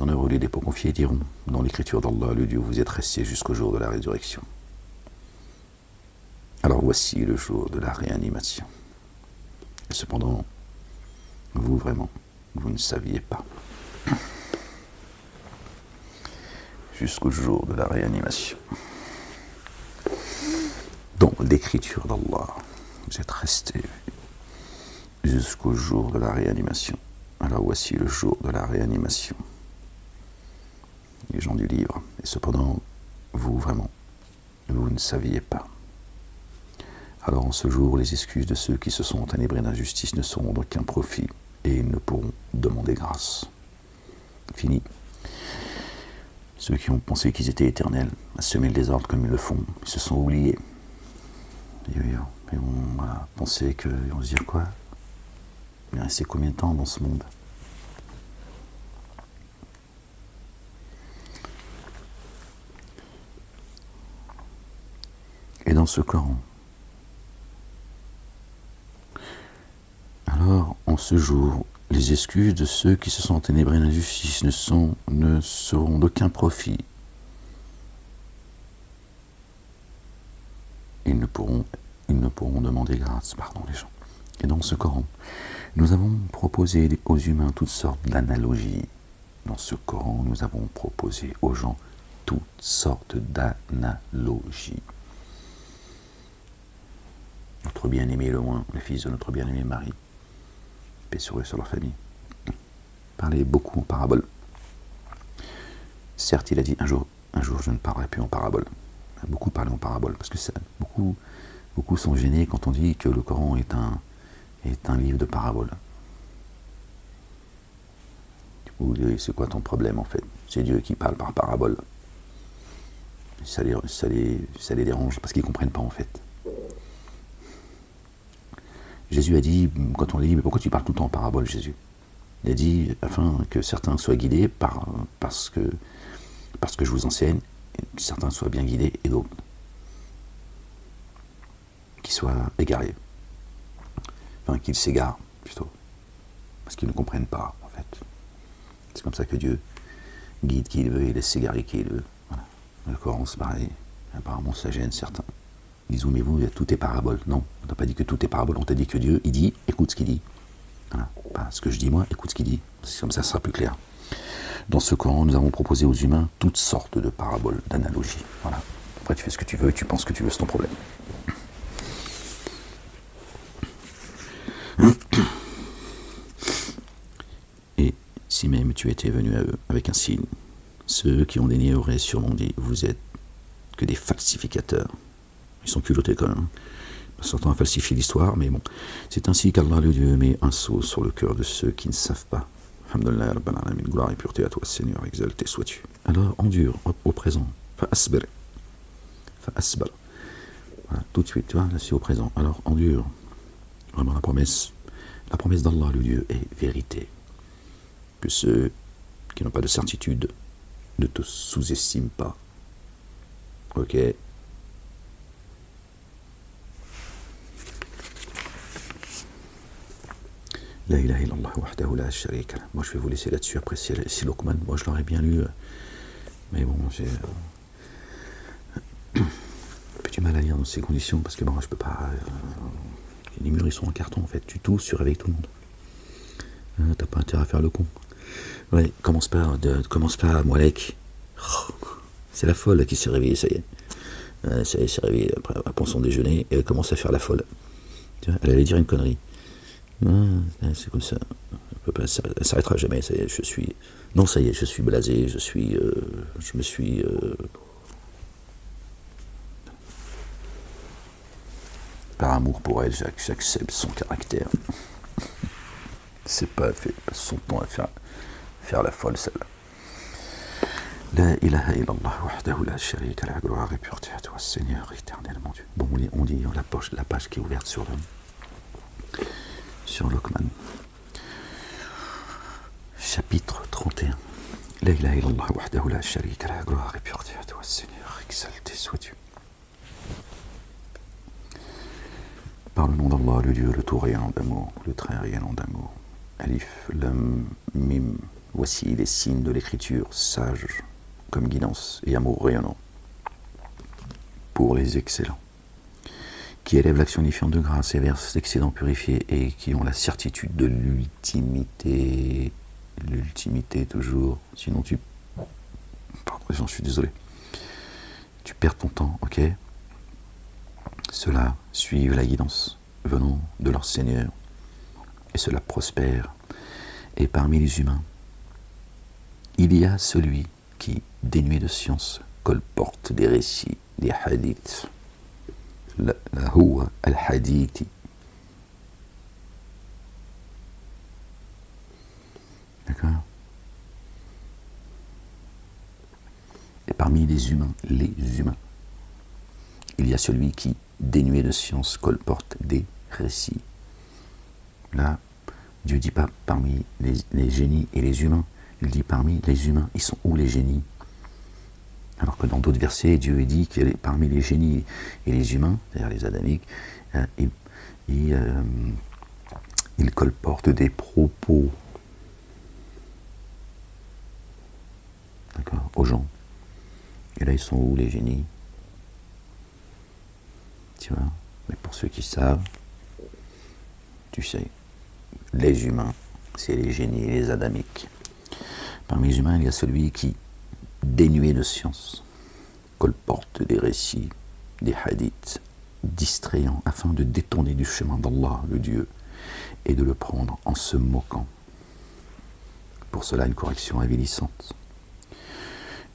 œuvre les dépôts confiés diront, dans l'écriture d'Allah, le Dieu, vous êtes restés jusqu'au jour de la résurrection. Alors voici le jour de la réanimation. Et cependant, vous vraiment, vous ne saviez pas. Jusqu'au jour de la réanimation. Dans l'écriture d'Allah, vous êtes restés jusqu'au jour de la réanimation. Alors voici le jour de la réanimation. Les gens du livre. Et cependant, vous vraiment, vous ne saviez pas. Alors en ce jour, les excuses de ceux qui se sont enténébrés d'injustice ne seront d'aucun profit et ils ne pourront demander grâce. Fini. Ceux qui ont pensé qu'ils étaient éternels, à semer le désordre comme ils le font, ils se sont oubliés. Et on a pensé on se dit quoi? Il est resté combien de temps dans ce monde? Et dans ce Coran, alors, en ce jour, les excuses de ceux qui se sont enténébrés d'injustice ne seront d'aucun profit. Ils ne pourront demander grâce, les gens. Et dans ce Coran, nous avons proposé aux humains toutes sortes d'analogies. Dans ce Coran, nous avons proposé aux gens toutes sortes d'analogies. Notre bien-aimé le fils de notre bien-aimé Marie, paix sur eux, sur leur famille, parlait beaucoup en parabole. Certes, il a dit un jour je ne parlerai plus en parabole. Beaucoup parlent en parabole, parce que beaucoup sont gênés quand on dit que le Coran est un livre de paraboles. C'est quoi ton problème en fait? C'est Dieu qui parle par parabole. Ça les dérange parce qu'ils ne comprennent pas en fait. Jésus a dit, quand on lui dit, mais pourquoi tu parles tout le temps en parabole, Jésus? Il a dit, afin que certains soient guidés parce que je vous enseigne, et que certains soient bien guidés et d'autres qui soient égarés. Enfin, qu'ils s'égarent, plutôt. Parce qu'ils ne comprennent pas, en fait. C'est comme ça que Dieu guide qui il veut et laisse s'égarer qui il veut. Voilà. Le Coran, c'est pareil. Apparemment, ça gêne certains. Ils disent, mais vous, tout est parabole. Non, on n'a pas dit que tout est parabole. On t'a dit que Dieu, il dit, écoute ce qu'il dit. Voilà. Pas ce que je dis moi, écoute ce qu'il dit. C'est comme ça sera plus clair. Dans ce Coran, nous avons proposé aux humains toutes sortes de paraboles, d'analogies. Voilà. Après, tu fais ce que tu veux, tu penses ce que tu veux, c'est ton problème. Et si même tu étais venu à eux avec un signe, ceux qui ont dénié auraient sûrement dit, vous êtes que des falsificateurs. Ils sont culottés quand même. Certains falsifient l'histoire, mais bon. C'est ainsi qu'Allah le Dieu met un sceau sur le cœur de ceux qui ne savent pas. Alhamdulillah, Rabbil Alamin, gloire et pureté à toi, Seigneur, exalté sois-tu. Alors endure au présent. Fa'asbir. فأسبل. Voilà, tout de suite, tu vois, là c'est au présent. Alors, endure. Vraiment la promesse d'Allah, le Dieu, est vérité. Que ceux qui n'ont pas de certitude ne te sous-estiment pas. Ok? La ilaha illallah wahdahu la sharika lah. Moi je vais vous laisser là-dessus. Après c'est Luqman. Moi je l'aurais bien lu. Mais bon, j'ai un peu du mal à lire dans ces conditions parce que bon, je peux pas. Les murs ils sont en carton en fait. Tu tousses, tu réveilles tout le monde. T'as pas intérêt à faire le con. Ouais, commence pas, Moalek. Oh, c'est la folle qui s'est réveillée, ça y est. Ça y est, s'est réveillée après son déjeuner et elle commence à faire la folle. Tu vois, elle allait dire une connerie. C'est comme ça. Elle s'arrêtera jamais. Ça y est, je suis. Non, ça y est, je suis blasé. Je me suis. Par amour pour elle, j'accepte son caractère. C'est pas fait son temps à faire la folle, celle-là. La ilaha illallah wahdahu la sharika lah, gloire et pureté à toi, Seigneur éternel, mon Dieu. Bon, on dit la page qui est ouverte sur Luqman. Chapitre 31. La ilaha illallah wahdahu la sharika lah, gloire et pureté à toi, Seigneur, exalté sois-tu. Par le nom d'Allah, le Dieu, le tout rayonnant d'amour, le très rayonnant d'amour. Alif, Lam, Mim, voici les signes de l'écriture, sage comme guidance et amour rayonnant pour les excellents, qui élèvent l'action unifiante de grâce et versent l'excédent purifié et qui ont la certitude de l'ultimité toujours, sinon pardon, j'en suis désolé, tu perds ton temps, ok? Ceux-là suivent la guidance venant de leur Seigneur et cela prospère. Et parmi les humains, il y a celui qui, dénué de science, colporte des récits, des hadiths. La huwa al-hadithi. D'accord? Et parmi les humains, il y a celui qui, dénué de science, colporte des récits. Là, Dieu dit pas parmi les génies et les humains, il dit parmi les humains. Ils sont où les génies? Alors que dans d'autres versets, Dieu dit que parmi les génies et les humains, c'est-à-dire les adamiques, il colporte des propos, d'accord, aux gens. Et là, ils sont où les génies? Tu vois, mais pour ceux qui savent, tu sais, les humains, c'est les génies et les adamiques. Parmi les humains, il y a celui qui, dénué de science, colporte des récits, des hadiths, distrayants afin de détourner du chemin d'Allah, le Dieu, et de le prendre en se moquant. Pour cela, une correction avilissante.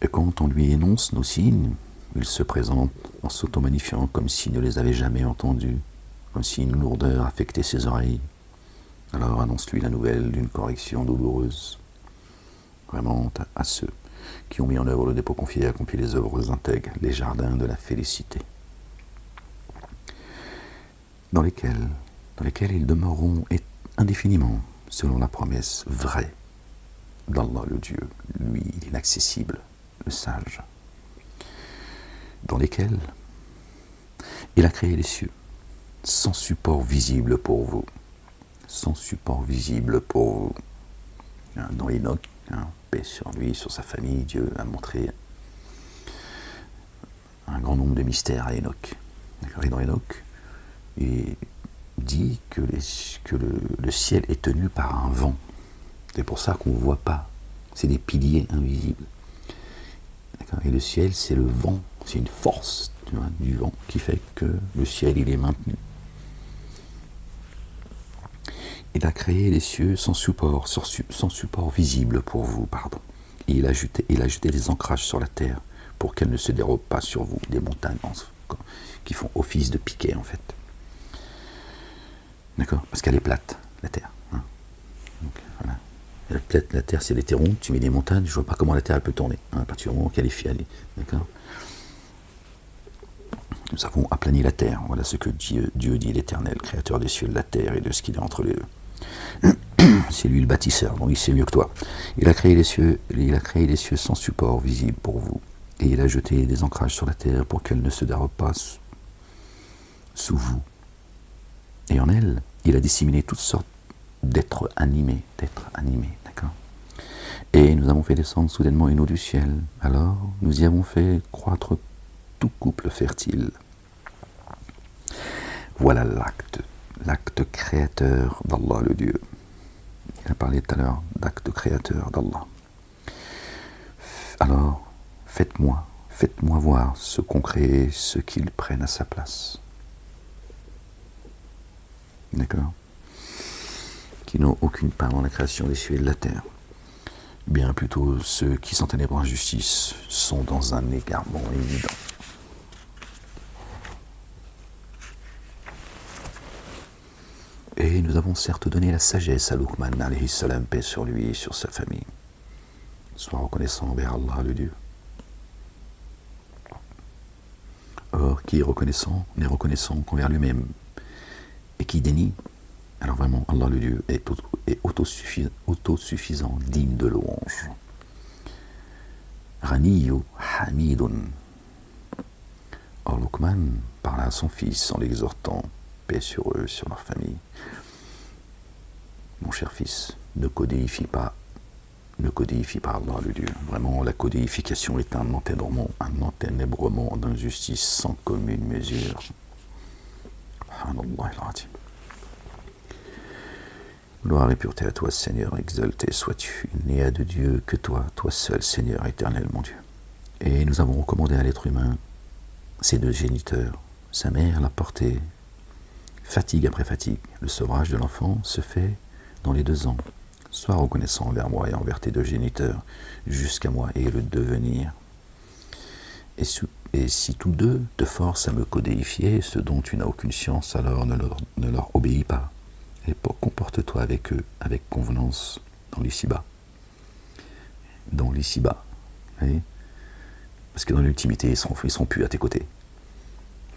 Et quand on lui énonce nos signes, il se présente en s'automagnifiant comme s'il ne les avait jamais entendus, comme si une lourdeur affectait ses oreilles. Alors annonce-lui la nouvelle d'une correction douloureuse. Vraiment à ceux qui ont mis en œuvre le dépôt confié et accompli les œuvres intègres, les jardins de la félicité, dans lesquels ils demeureront indéfiniment, selon la promesse vraie d'Allah le Dieu, lui l'inaccessible, le sage, dans lesquels il a créé les cieux, sans support visible pour vous, sans support visible pour vous. Dans Enoch, paix sur lui, sur sa famille, Dieu a montré un grand nombre de mystères à Enoch. Et dans Enoch, il dit que le ciel est tenu par un vent. C'est pour ça qu'on ne voit pas. C'est des piliers invisibles. Et le ciel, c'est le vent, c'est une force, tu vois, du vent qui fait que le ciel, il est maintenu. Il a créé les cieux sans support visible pour vous, pardon. Et il a jeté des ancrages sur la terre pour qu'elle ne se dérobe pas sur vous, des montagnes qui font office de piquet, en fait. D'accord? Parce qu'elle est plate, la terre. Hein. Donc, voilà. La terre, si elle était ronde, tu mets des montagnes, je ne vois pas comment la terre elle peut tourner, hein, à partir du moment qu'elle est fialée. D'accord? nous avons aplani la terre. Voilà ce que Dieu dit, l'Éternel, créateur des cieux et de la terre et de ce qu'il y a entre les deux. C'est lui le bâtisseur, donc il sait mieux que toi. Il a créé les cieux sans support visible pour vous. Et il a jeté des ancrages sur la terre pour qu'elle ne se dérobe pas sous vous. Et en elle, il a disséminé toutes sortes d'êtres animés, d'accord. Et nous avons fait descendre soudainement une eau du ciel. Alors, nous y avons fait croître tout couple fertile. Voilà l'acte créateur d'Allah le Dieu. Il a parlé tout à l'heure d'acte créateur d'Allah. Alors, faites-moi voir ce qu'ont créé, ceux qu'ils prennent à sa place. D'accord? Qui n'ont aucune part dans la création des cieux et de la terre. Bien plutôt, ceux qui sont ténèbres en injustice sont dans un égarement évident. Et nous avons certes donné la sagesse à Luqman, alayhi salam, paix sur lui et sur sa famille. Sois reconnaissant envers Allah, le Dieu. Or, qui est reconnaissant n'est reconnaissant qu'envers lui-même. Et qui dénie, alors vraiment, Allah, le Dieu, est autosuffisant, digne de louange. Raniyu Hamidun. Or, Luqman parla à son fils en l'exhortant, paix sur eux, sur leur famille. Mon cher fils, ne codéifie pas Allah le Dieu. Vraiment, la codéification est un enténébrement d'injustice sans commune mesure. Subhanallah al-Azim. Gloire et pureté à toi, Seigneur, exalté sois-tu. Il n'y a de Dieu que toi, toi seul, Seigneur éternel, mon Dieu. Et nous avons recommandé à l'être humain ses deux géniteurs. Sa mère l'a porté, fatigue après fatigue. Le sevrage de l'enfant se fait dans les 2 ans. Sois reconnaissant envers moi et envers tes deux géniteurs, jusqu'à moi et le devenir. Et si tous deux te forcent à me codéifier, ce dont tu n'as aucune science, alors ne leur obéis pas. Et comporte-toi avec eux, avec convenance, dans l'ici-bas. Dans l'ici-bas. Parce que dans l'intimité, ils sont plus à tes côtés.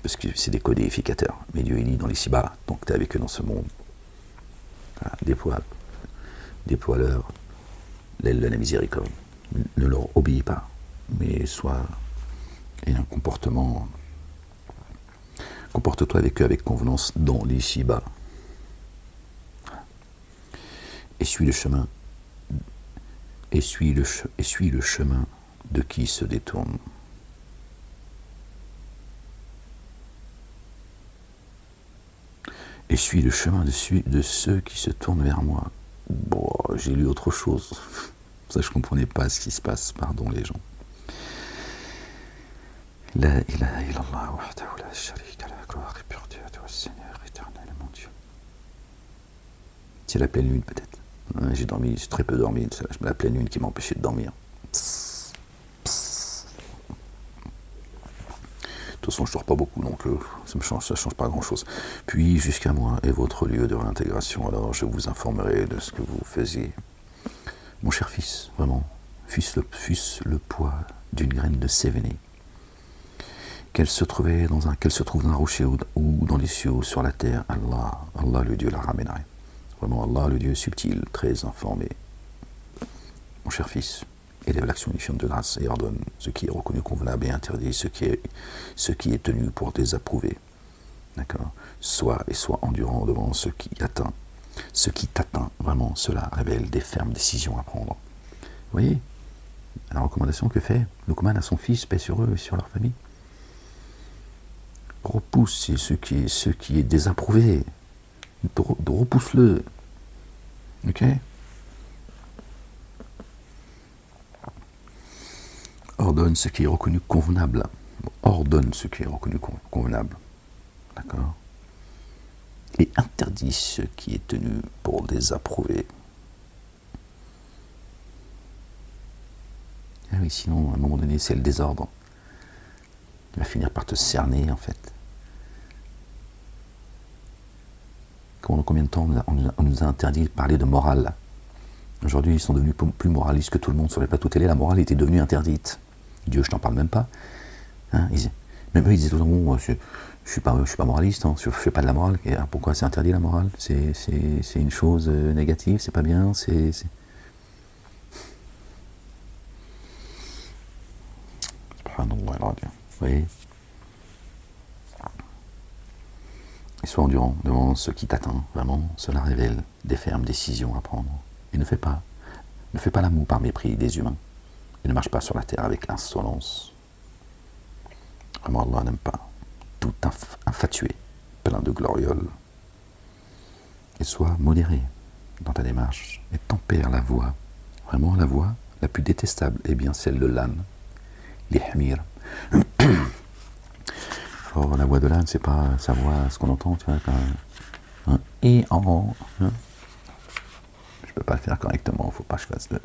Parce que c'est des codéificateurs. Mais Dieu, il dit dans l'ici-bas, donc tu es avec eux dans ce monde. Voilà, déploie-leur l'aile de la miséricorde. Ne leur obéis pas, mais aie un comportement. Comporte-toi avec eux avec convenance dans l'ici-bas. Essuie le chemin de qui se détourne. Essuie le chemin de ceux qui se tournent vers moi. Bon, j'ai lu autre chose. Ça, je ne comprenais pas ce qui se passe. Pardon, les gens. La ilaha illallah wahdahu la sharika lah, gloire et pureté à toi, Seigneur éternel, mon Dieu. C'est la pleine lune, peut-être. J'ai dormi, j'ai très peu dormi. C'est la pleine lune qui m'a empêché de dormir. De toute façon, je ne dors pas beaucoup, donc ça ne change pas grand-chose. Puis, jusqu'à moi est votre lieu de réintégration, alors je vous informerai de ce que vous faisiez. Mon cher fils, vraiment, fût-ce le poids d'une graine de sévéné, qu'elle se trouve dans un rocher ou dans les cieux ou sur la terre, Allah le Dieu la ramènerait. Vraiment, Allah le Dieu subtil, très informé. Mon cher fils, élève l'action unifiante de grâce et ordonne ce qui est reconnu convenable et interdit ce qui est tenu pour désapprouver. D'accord? Sois endurant devant ce qui t'atteint. Vraiment, cela révèle des fermes décisions à prendre. Vous voyez la recommandation que fait Luqman à son fils, paix sur eux et sur leur famille. Repousse ce qui est désapprouvé. Repousse-le. Ok? Ordonne ce qui est reconnu convenable. Ordonne ce qui est reconnu convenable. D'accord? Et interdit ce qui est tenu pour désapprouver. Ah oui, sinon, à un moment donné, c'est le désordre. Il va finir par te cerner, en fait. Combien de temps on nous a interdit de parler de morale? Aujourd'hui, ils sont devenus plus moralistes que tout le monde sur les plateaux télé. La morale était devenue interdite. Dieu, je t'en parle même pas. Hein, Même eux, ils disaient tout le temps, je suis pas moraliste, hein, je fais pas de la morale. Et alors, pourquoi c'est interdit la morale? C'est une chose négative, c'est pas bien, Subhanallah al-Azim. Vous voyez? Et sois endurant devant ce qui t'atteint, vraiment, cela révèle des fermes décisions à prendre. Et ne fais pas l'amour par mépris des humains. Et ne marche pas sur la terre avec insolence. Vraiment, Allah n'aime pas tout infatué, plein de glorioles. Et sois modéré dans ta démarche et tempère la voix. Vraiment, la voix la plus détestable est bien celle de l'âne, l'ihmir. Oh, la voix de l'âne, c'est pas sa voix, ce qu'on entend, tu vois, quand et en. Hein. Je peux pas le faire correctement, faut pas que je fasse de.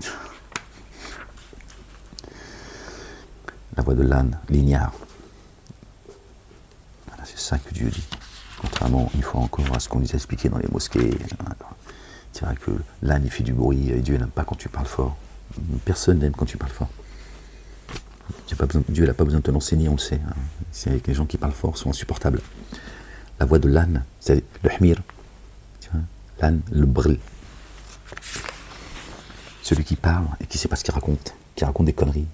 La voix de l'âne, l'ignare. Voilà, c'est ça que Dieu dit. Contrairement, une fois encore, à ce qu'on nous a expliqué dans les mosquées, tu vois que l'âne il fait du bruit et Dieu n'aime pas quand tu parles fort. Personne n'aime quand tu parles fort. Dieu n'a pas besoin de te l'enseigner, on le sait. Hein. C'est que les gens qui parlent fort sont insupportables. La voix de l'âne, c'est le hmir. L'âne, le bril. Celui qui parle et qui ne sait pas ce qu'il raconte, qui raconte des conneries.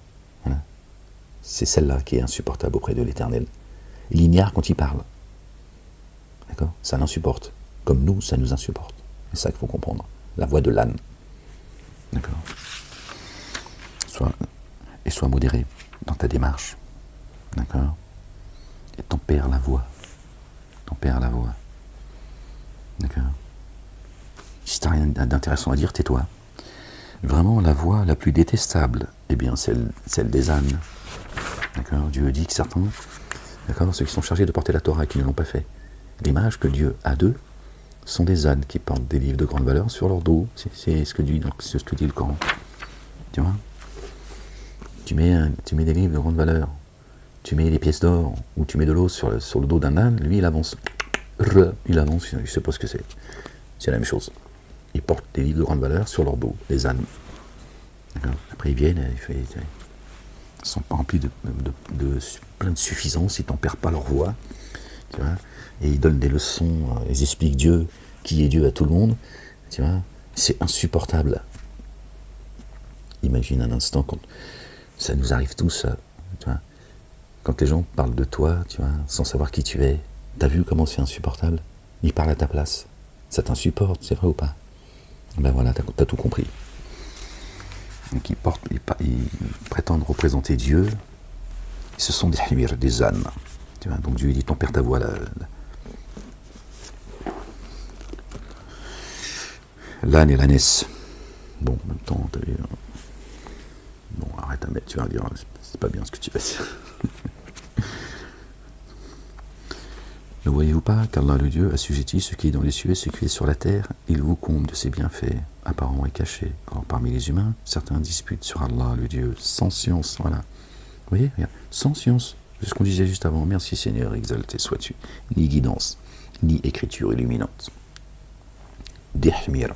Voilà. C'est celle-là qui est insupportable auprès de l'Éternel. Il ignore quand il parle. D'accord? Ça l'insupporte. Comme nous, ça nous insupporte. C'est ça qu'il faut comprendre. La voix de l'âne. D'accord? Sois modéré dans ta démarche. D'accord? Et tempère la voix. Tempère la voix. D'accord? Si tu n'as rien d'intéressant à dire, tais-toi. Vraiment, la voix la plus détestable, eh bien, celle des ânes. D'accord? Dieu dit que certains, d'accord, ceux qui sont chargés de porter la Torah et qui ne l'ont pas fait, l'image que Dieu a d'eux sont des ânes qui portent des livres de grande valeur sur leur dos. C'est ce que dit le Coran. Tu vois? Tu mets des livres de grande valeur, tu mets des pièces d'or, ou tu mets de l'eau sur le dos d'un âne, lui il avance. Il avance, il ne sait pas ce que c'est. C'est la même chose. Ils portent des livres de grande valeur sur leur dos, les ânes. Après ils viennent, ils sont pas remplis de plein de suffisance, ils tempèrent pas leur voix. Tu vois, et ils donnent des leçons, ils expliquent Dieu, qui est Dieu à tout le monde. Tu vois, c'est insupportable. Imagine un instant quand ça nous arrive tous, tu vois, quand les gens parlent de toi, tu vois, sans savoir qui tu es. T'as vu comment c'est insupportable? Ils parlent à ta place. Ça t'insupporte, c'est vrai ou pas? Ben voilà, t'as tout compris. Donc ils prétendent représenter Dieu. Ce sont des himir, des ânes. Tu vois, donc Dieu dit, tempère ta voix. L'âne et l'ânesse. Bon, en même temps, t'as vu. Bon, arrête à mettre, tu vas dire, c'est pas bien ce que tu vas dire. Ne voyez-vous pas qu'Allah le Dieu assujettit ce qui est dans les cieux et ce qui est sur la terre? Il vous comble de ses bienfaits, apparents et cachés. Or, parmi les humains, certains disputent sur Allah le Dieu, sans science, voilà. Vous voyez, regarde, sans science, c'est ce qu'on disait juste avant. Merci Seigneur, exalté sois-tu. Ni guidance, ni écriture illuminante. Dihmir.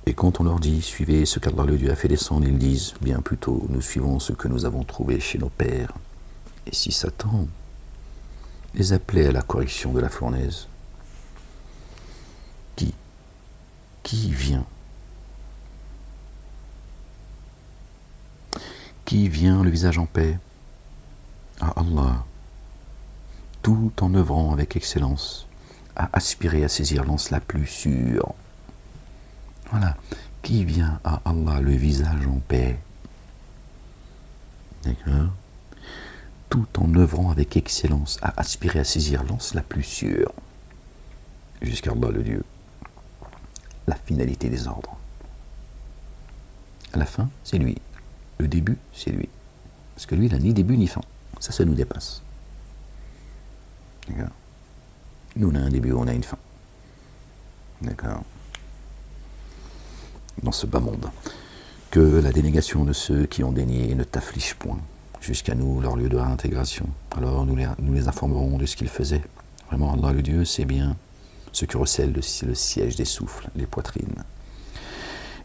Et quand on leur dit, suivez ce qu'Allah le Dieu a fait descendre, ils disent, bien plutôt, nous suivons ce que nous avons trouvé chez nos pères. Et si Satan les appelait à la correction de la fournaise, qui vient le visage en paix à Allah, tout en œuvrant avec excellence, à aspirer à saisir l'anse la plus sûre. Voilà, qui vient à Allah le visage en paix, d'accord, tout en œuvrant avec excellence, à aspirer à saisir l'anse la plus sûre, jusqu'à Allah le Dieu, la finalité des ordres. À la fin, c'est lui. Le début, c'est lui. Parce que lui, il n'a ni début ni fin. Ça nous dépasse. D'accord. Nous, on a un début, on a une fin. D'accord. Dans ce bas monde. Que la dénégation de ceux qui ont dénié ne t'afflige point. Jusqu'à nous, leur lieu de réintégration. Alors nous les informerons de ce qu'ils faisaient. Vraiment, Allah le Dieu, c'est bien ce que recèle le siège des souffles, les poitrines.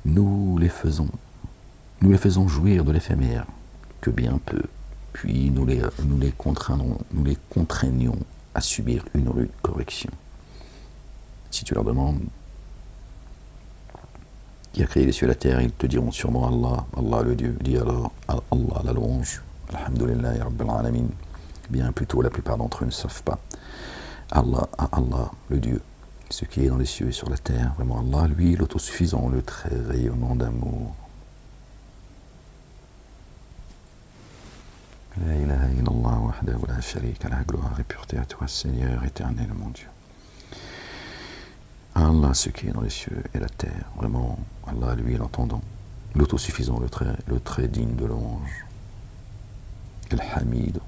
Nous les faisons jouir de l'éphémère, que bien peu. puis nous les contraignons à subir une rude correction. Si tu leur demandes qui a créé les cieux et la terre, ils te diront sûrement Allah, Allah le Dieu. Dis alors Allah la louange, Alhamdulillah Rabbil Alamin. Bien plutôt, la plupart d'entre eux ne savent pas. Allah, Allah le Dieu, ce qui est dans les cieux et sur la terre, vraiment Allah, lui, l'autosuffisant, le très rayonnant d'amour. La ilaha illallah wahdahu la sharika lah, gloire et pureté à toi, Seigneur éternel, mon Dieu. Allah, ce qui est dans les cieux et la terre, vraiment, Allah, lui, l'entendant, l'autosuffisant, le très digne de louange. Al-Hamid,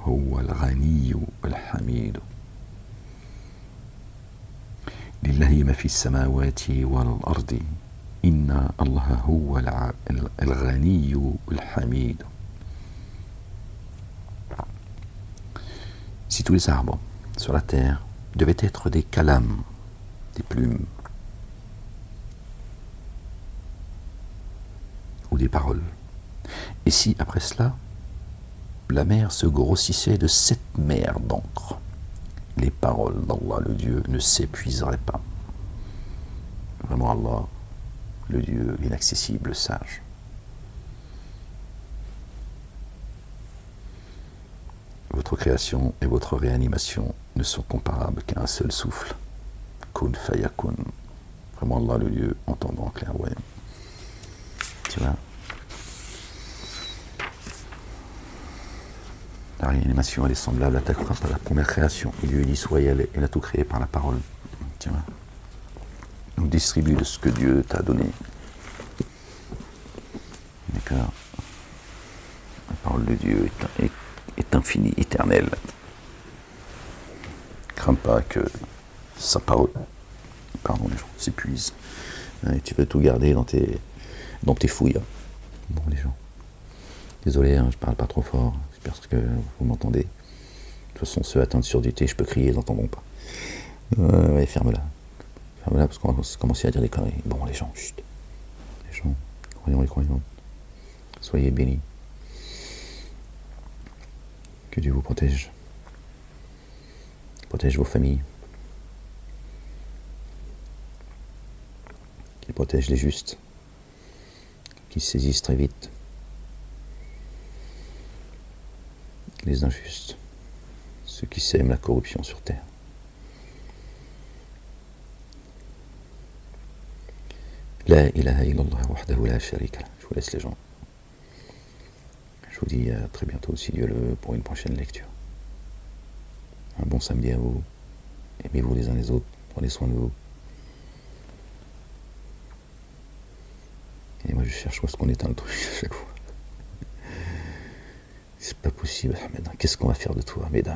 Huwa al-Ghani al-Hamid. Lillahi ma fi as-samawati wal-ardi, inna Allah huwa al-Ghani al-Hamid. Si tous les arbres sur la terre devaient être des calames, des plumes, ou des paroles, et si après cela, la mer se grossissait de 7 mers d'encre, les paroles d'Allah le Dieu ne s'épuiseraient pas. Vraiment Allah, le Dieu l'inaccessible, le sage. Votre création et votre réanimation ne sont comparables qu'à un seul souffle. Kun fayakun. Vraiment Allah le Dieu, entendant clairvoyant. Tu vois, la réanimation, elle est semblable à la première création. Il lui dit soyez, elle a tout créé par la parole. Tu vois. Donc distribue de ce que Dieu t'a donné. D'accord. La parole de Dieu est infinie, éternelle. Crains pas que sa parole, pardon les gens, s'épuise. Et tu veux tout garder dans tes fouilles. Bon les gens. Désolé, hein, je parle pas trop fort. J'espère que vous m'entendez. De toute façon, ceux atteints de surdité, je peux crier, ils n'entendront pas. Ouais, ferme-la. Ferme-la parce qu'on va commencer à dire des conneries. Bon les gens, chut. Les gens, croyons les croyants. Soyez bénis. Que Dieu vous protège. Protège vos familles. Qu'il protège les justes. Qu'ils saisissent très vite les injustes. Ceux qui sèment la corruption sur terre. La ilaha illallah wahdahu la sharika lah. Je vous laisse les gens. Je vous dis à très bientôt si Dieu le veut pour une prochaine lecture. Un bon samedi à vous. Aimez-vous les uns les autres. Prenez soin de vous. Et moi je cherche où est-ce qu'on éteint le truc à chaque fois. C'est pas possible, Ahmed. Qu'est-ce qu'on va faire de toi, Ahmed?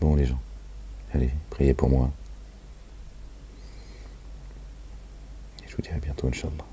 Bon les gens. Allez, priez pour moi. Et je vous dis à bientôt, Inch'Allah.